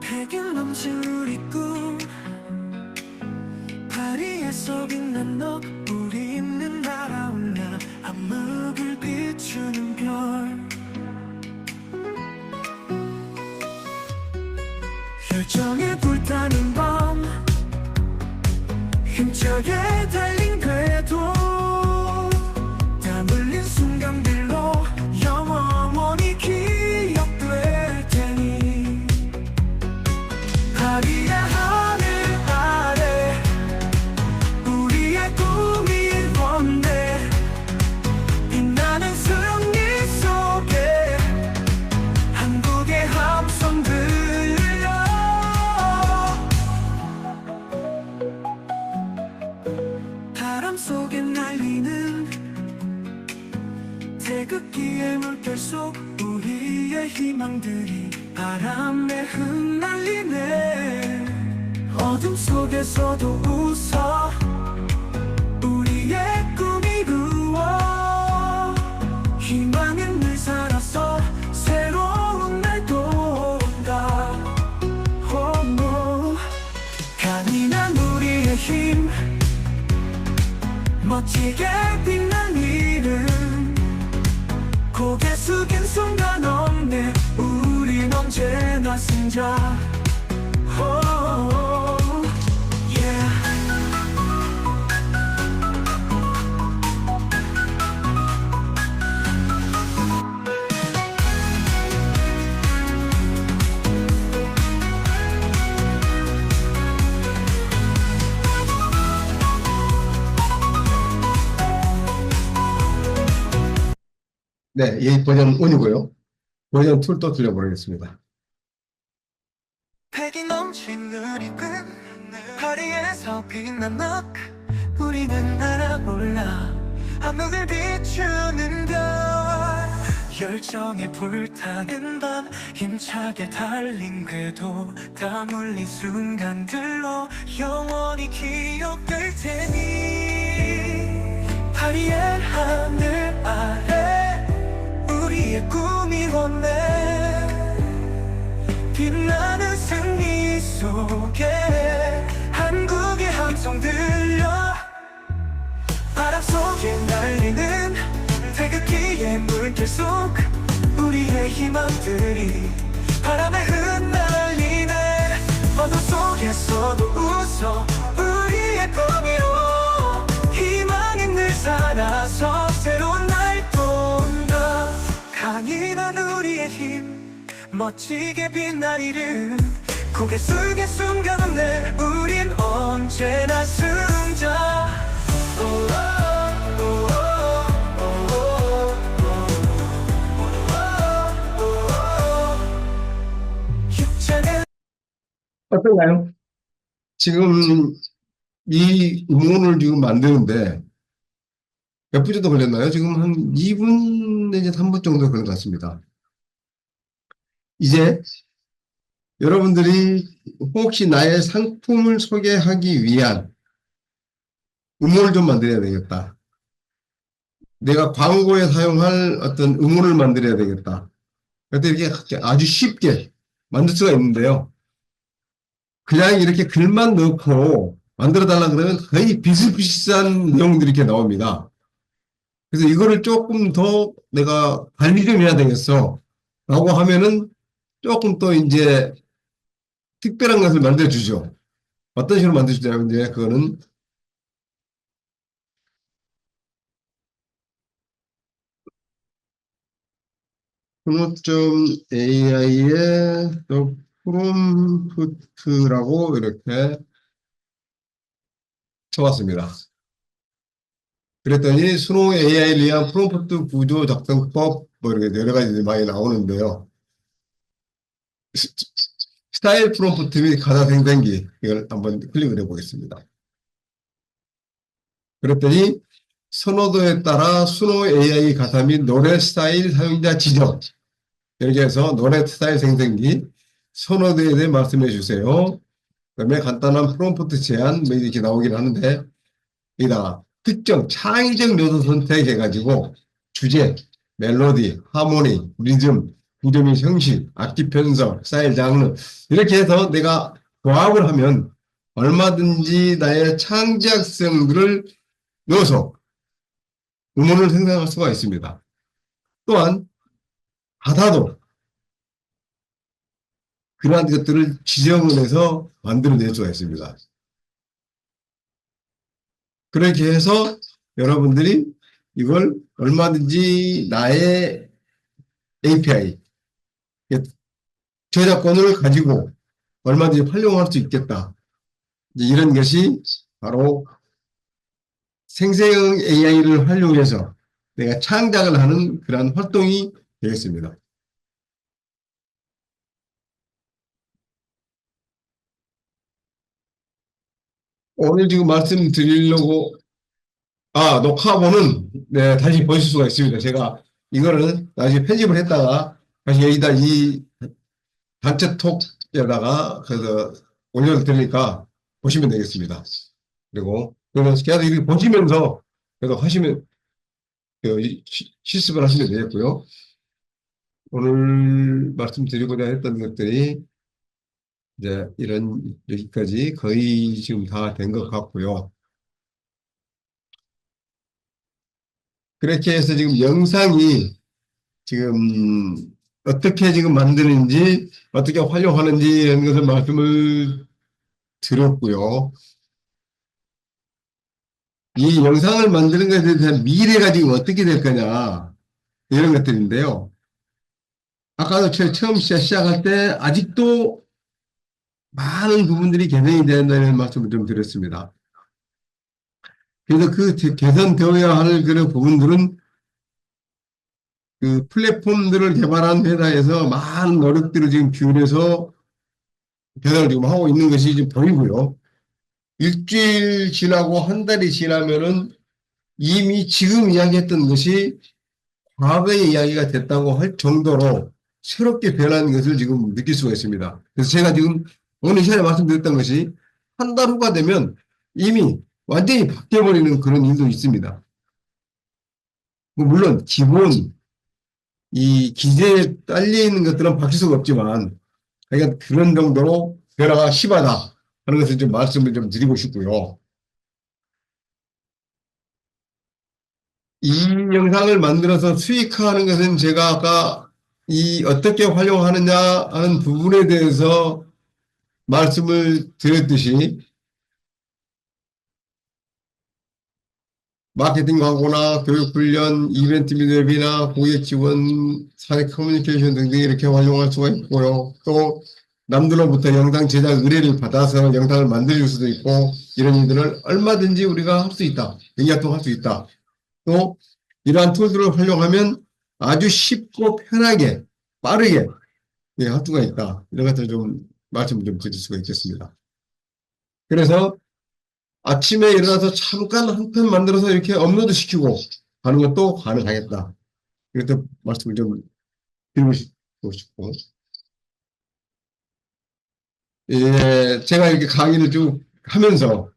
백일 넘친 우리 꿈 파리에서 빛난 너 우리 있는 날아온 나 암흑을 비추는 별 열정에 불타는 밤 힘차게 달린 궤도 땀 흘린 순간들로 영원히 기억될 테니 파리의 하늘 아래 우리의 꿈이 번데 빛나는 승리 속에 한국의 함성 들려 바람 속에 날리는 태극기의 물결 속 우리의 희망들이 바람에 흩날리네 어둠 속에서도 웃어 우리의 꿈이 이루어 희망은 늘 살아서 새로운 날도 온다 강인한 우리의 힘 멋지게 빛난 이름 고개 숙인 순간 없네 우린 언제나 승자 네, 이 버전 1이고요. 버전 2를 또 들려보겠습니다. 패기 넘친 누리꾼 파리에서 빛난 너 우리는 날아올라 암흑을 비추는 별 열정에 불타는 밤 힘차게 달린 궤도 땀 흘린 순간들로 영원히 기억될 테니 파리의 하늘 아래 우리의 꿈이 원해 빛나는 승리 속에 한국의 함성 들려 바람 속에 날리는 태극기의 물결 속 우리의 희망들이 바람에 흩날리네 어둠 속에서도 웃어 우리의 꿈이로 희망이 늘 살아서 새로운 날도 온다 강인한 우리의 힘 멋지게 빛난 이름 고개 숙여 숨겨놓네 우린 언제나 승자 육장에 어떤가요? 지금 이 음원을 지금 만드는데 몇 분 정도 걸렸나요? 지금 한 2분 내지 3분 정도 걸린 것 같습니다. 이제 여러분들이 혹시 나의 상품을 소개하기 위한 음원을 좀 만들어야 되겠다. 내가 광고에 사용할 어떤 음원을 만들어야 되겠다. 그런데 이렇게 아주 쉽게 만들 수가 있는데요. 그냥 이렇게 글만 넣고 만들어 달라 그러면 거의 비슷비슷한 내용들이 이렇게 나옵니다. 그래서 이거를 조금 더 내가 관리 좀 해야 되겠어. 라고 하면은 조금 또 이제 특별한 것을 만들어 주죠. 어떤 식으로 만들어 주냐면 이제 그거는 AI의 또 프롬프트라고 이렇게 쳐봤습니다. 그랬더니 수능 AI를 위한 프롬프트 구조 작성법 뭐 이렇게 여러 가지 많이 나오는데요. 스타일 프롬프트 및 가사 생성기 이걸 한번 클릭을 해보겠습니다. 그랬더니 선호도에 따라 수능 AI 가사 및 노래 스타일 사용자 지정 이렇게 해서 노래 스타일 생성기 선호도에 대해 말씀해 주세요. 그다음에 간단한 프롬프트 제안 뭐 이렇게 나오긴 하는데 여기다가 특정 창의적 요소 선택해가지고 주제, 멜로디, 하모니, 리듬, 구조 및 형식, 악기 편성, 스타일 장르 이렇게 해서 내가 조합을 하면 얼마든지 나의 창작성들을 넣어서 음원을 생성할 수가 있습니다. 또한 가사도 그러한 것들을 지정을 해서 만들어낼 수가 있습니다. 그렇게 해서 여러분들이 이걸 얼마든지 나의 API, 저작권을 가지고 얼마든지 활용할 수 있겠다. 이런 것이 바로 생成AI를 활용해서 내가 창작을 하는 그러한 활동이 되겠습니다. 오늘 지금 말씀드리려고 녹화본은 네, 다시 보실 수가 있습니다. 제가 이거를 나중에 편집을 했다가 다시 여기다 이 단체 톡에다가 그래서 올려드리니까 보시면 되겠습니다. 그리고 계속 이렇게 보시면서 계속 하시면 실습을 하시면 되겠고요. 오늘 말씀드리고자 했던 것들이 이제 여기까지 거의 지금 다 된 것 같고요. 그렇게 해서 지금 영상이 지금 어떻게 지금 만드는지, 어떻게 활용하는지 이런 것을 말씀을 드렸고요. 이 영상을 만드는 것에 대한 미래가 지금 어떻게 될 거냐, 이런 것들인데요. 아까도 처음 시작할 때 아직도 많은 부분들이 개선이 된다는 말씀을 좀 드렸습니다. 그래서 그 개선되어야 할 그런 부분들은 그 플랫폼들을 개발한 회사에서 많은 노력들을 지금 기울여서 개선을 지금 하고 있는 것이 지금 보이고요. 일주일 지나고 한 달이 지나면은 이미 지금 이야기했던 것이 과거의 이야기가 됐다고 할 정도로 새롭게 변한 것을 지금 느낄 수가 있습니다. 그래서 제가 지금 오늘 시간에 말씀드렸던 것이 한 달 후가 되면 이미 완전히 바뀌어버리는 그런 일도 있습니다. 물론 기본 이 기재에 딸려있는 것들은 바뀔 수가 없지만 그러니까 그런 정도로 변화가 심하다 하는 것을 좀 말씀을 좀 드리고 싶고요. 이 영상을 만들어서 수익화하는 것은 제가 아까 어떻게 활용하느냐 하는 부분에 대해서 말씀을 드렸듯이 마케팅 광고나 교육 훈련, 이벤트 및 웹이나 고객 지원, 사내 커뮤니케이션 등등 이렇게 활용할 수가 있고요. 또 남들로부터 영상 제작 의뢰를 받아서 영상을 만들어줄 수도 있고, 이런 일들을 얼마든지 우리가 할 수 있다. 영리활동 할 수 있다. 또 이러한 툴들을 활용하면 아주 쉽고 편하게 빠르게 할 수가 있다. 이런 것들을 좀 말씀을 좀 드릴 수가 있겠습니다. 그래서 아침에 일어나서 잠깐 한 편 만들어서 이렇게 업로드 시키고 하는 것도 가능하겠다. 이렇게 말씀을 좀 드리고 싶고. 예, 제가 이렇게 강의를 쭉 하면서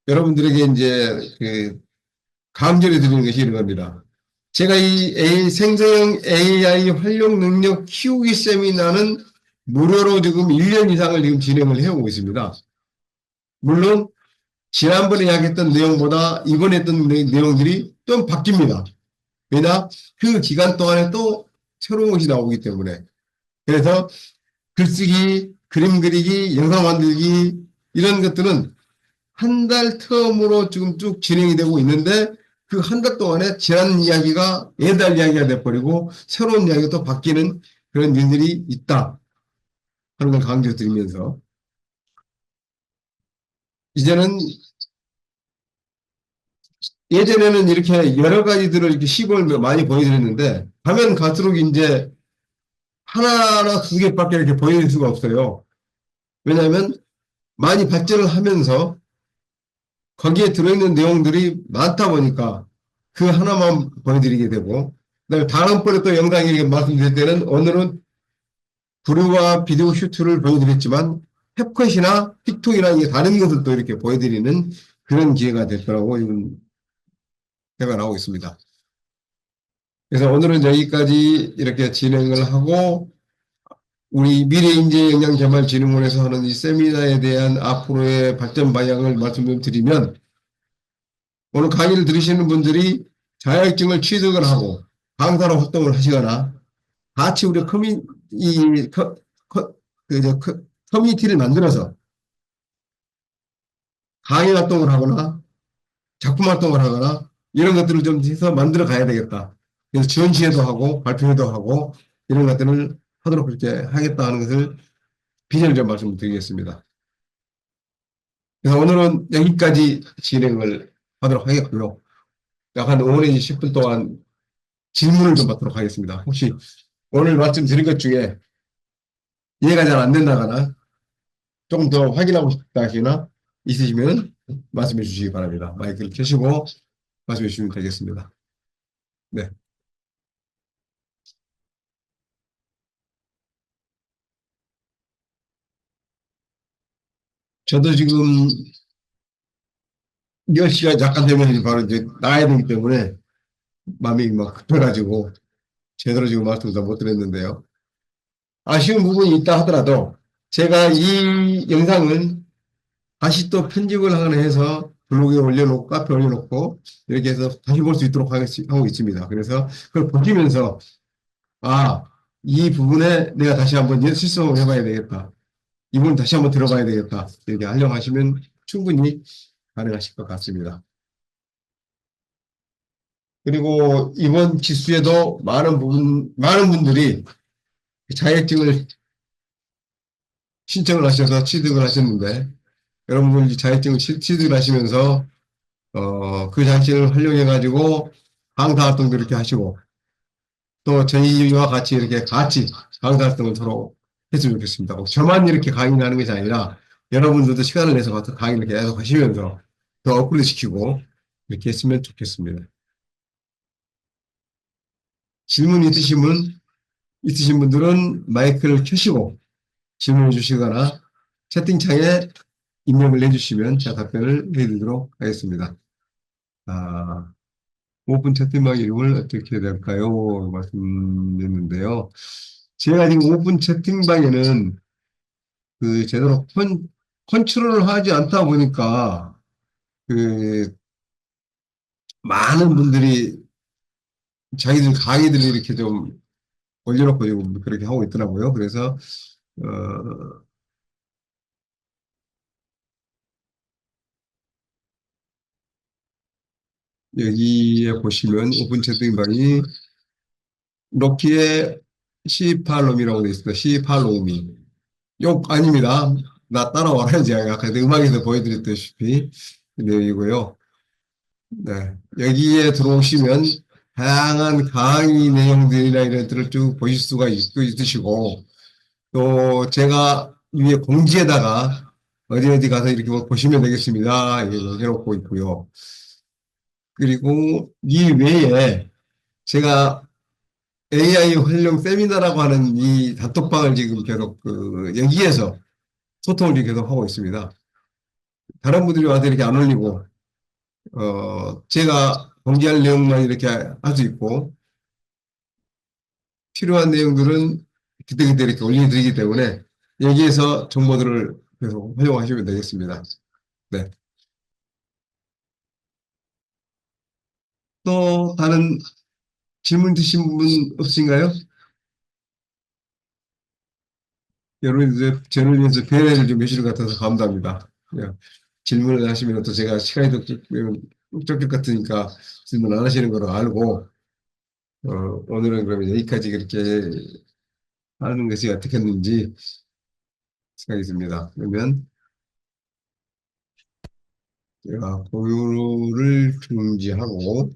여러분들에게 이제 강조해 드리는 것이 이런 겁니다. 제가 이 생성형 AI 활용 능력 키우기 세미나는 무료로 지금 1년 이상을 지금 진행을 해오고 있습니다. 물론 지난번에 이야기했던 내용보다 이번에 했던 내용들이 좀 바뀝니다. 왜냐? 그 기간 동안에 또 새로운 것이 나오기 때문에. 그래서 글쓰기, 그림 그리기, 영상 만들기 이런 것들은 한 달 텀으로 지금 쭉 진행이 되고 있는데 그 한 달 동안에 지난 이야기가 예달 이야기가 돼버리고 새로운 이야기가 또 바뀌는 그런 일들이 있다 하는 걸 강조드리면서 이제는 예전에는 이렇게 여러 가지들을 이렇게 시범을 많이 보여드렸는데 가면 갈수록 이제 하나나 두 개밖에 이렇게 보여드릴 수가 없어요. 왜냐하면 많이 발전을 하면서 거기에 들어있는 내용들이 많다 보니까 그 하나만 보여드리게 되고, 그다음에 다음번에 또 영상에 이렇게 말씀드릴 때는 오늘은 브루와 비디오 슈트를 보여드렸지만 캡컷이나 틱톡이나 이게 다른 것을 또 이렇게 보여드리는 그런 기회가 될 거라고 지금 생각을 하고 있습니다. 그래서 오늘은 여기까지 이렇게 진행을 하고 우리 미래인재영양개발진흥원에서 하는 이 세미나에 대한 앞으로의 발전 방향을 말씀 좀 드리면 오늘 강의를 들으시는 분들이 자격증을 취득을 하고 강사로 활동을 하시거나 같이 우리 커뮤니티를 만들어서 강의 활동을 하거나 작품 활동을 하거나 이런 것들을 좀 해서 만들어 가야 되겠다. 그래서 전시회도 하고 발표회도 하고 이런 것들을 하도록 그렇게 하겠다 하는 것을 비전을 좀 말씀드리겠습니다. 그래서 오늘은 여기까지 진행을 하도록 하겠고요. 약 한 5, 내지 10분 동안 질문을 좀 받도록 하겠습니다. 혹시 오늘 말씀드린 것 중에 이해가 잘 안 된다거나 조금 더 확인하고 싶다 하시거나 있으시면 말씀해 주시기 바랍니다. 마이크를 켜시고 말씀해 주시면 되겠습니다. 네. 저도 지금 10시가 약간 되면 바로 이제 나가야 되기 때문에 마음이 막 급해가지고 제대로 지금 말씀을 못 드렸는데요. 아쉬운 부분이 있다 하더라도 제가 이 영상을 다시 또 편집을 하거나 해서 블로그에 올려놓고 카페에 올려놓고 이렇게 해서 다시 볼 수 있도록 하고 있습니다. 그래서 그걸 보시면서 이 부분에 내가 다시 한번 실습을 해봐야 되겠다. 이 부분 다시 한번 들어봐야 되겠다. 이렇게 하려고 하시면 충분히 가능하실 것 같습니다. 그리고 이번 기수에도 많은 분들이 자격증을 신청을 하셔서 취득을 하셨는데 여러분들 자격증을 취득을 하시면서 그 자격증을 활용해 가지고 강사 활동도 이렇게 하시고 또 저희와 같이 이렇게 같이 강사 활동을 서로 했으면 좋겠습니다. 저만 이렇게 강의를 하는 것이 아니라 여러분들도 시간을 내서 가서 강의를 계속 하시면서 더 업그레이드 시키고 이렇게 했으면 좋겠습니다. 질문 있으신 분들은 마이크를 켜시고 질문을 주시거나 채팅창에 입력을 해주시면 제가 답변을 해드리도록 하겠습니다. 오픈 채팅방 이름을 어떻게 될까요? 말씀드렸는데요. 제가 지금 오픈 채팅방에는 제대로 컨트롤을 하지 않다 보니까 많은 분들이 자기들 강의들을 이렇게 좀 올려놓고 지금 그렇게 하고 있더라고요. 그래서 여기에 보시면 오픈 채팅방이 로키의 C8롬이라고 되어 있습니다. C8롬이 욕 아닙니다. 나 따라와라, 제가 아까 음악에서 보여드렸다시피 그 내용이고요. 네. 여기에 들어오시면 다양한 강의 내용들이나 이런 것들을 쭉 보실 수가 있으시고, 또 제가 위에 공지에다가 어디 어디 가서 이렇게 뭐 보시면 되겠습니다. 이렇게 해놓고 있고요. 그리고 이 외에 제가 AI 활용 세미나라고 하는 이 단톡방을 지금 계속 여기에서 소통을 지금 계속 하고 있습니다. 다른 분들이 와서 이렇게 안 올리고, 제가 공지할 내용만 이렇게 할 수 있고, 필요한 내용들은 그때그때 이렇게 올려드리기 때문에 여기에서 정보들을 계속 활용하시면 되겠습니다. 네. 또 다른 질문 드신 분 없으신가요? 여러분 이제 저를 위해서 배려를 좀 해주는 것 같아서 감사합니다. 그냥 질문을 하시면 또 제가 시간이 더 쫓길 것 같으니까 질문 안 하시는 걸로 알고, 오늘은 그러면 여기까지 그렇게 하는 것이 어떻겠는지 생각이 듭니다. 그러면 제가 공유를 중지하고,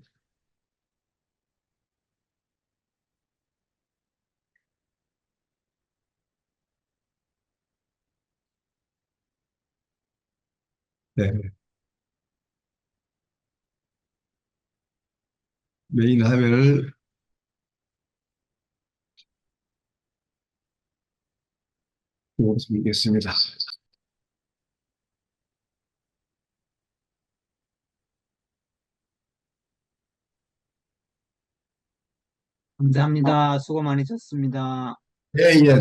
네, 메인 화면을 보겠습니다. 감사합니다. 수고 많으셨습니다. 예, 예.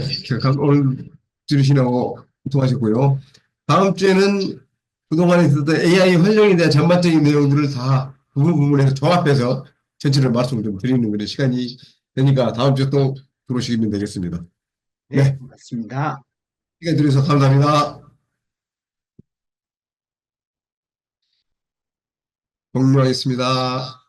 오늘 들으시라고 수고하셨고요. 다음 주에는 그동안에 있었던 AI 활용에 대한 전반적인 내용들을 다 부분부분에서 종합해서 전체를 말씀을 좀 드리는 그런 시간이 되니까 다음 주에 또 들어오시면 되겠습니다. 네, 고맙습니다. 시간 드려서 감사합니다. 종료하겠습니다.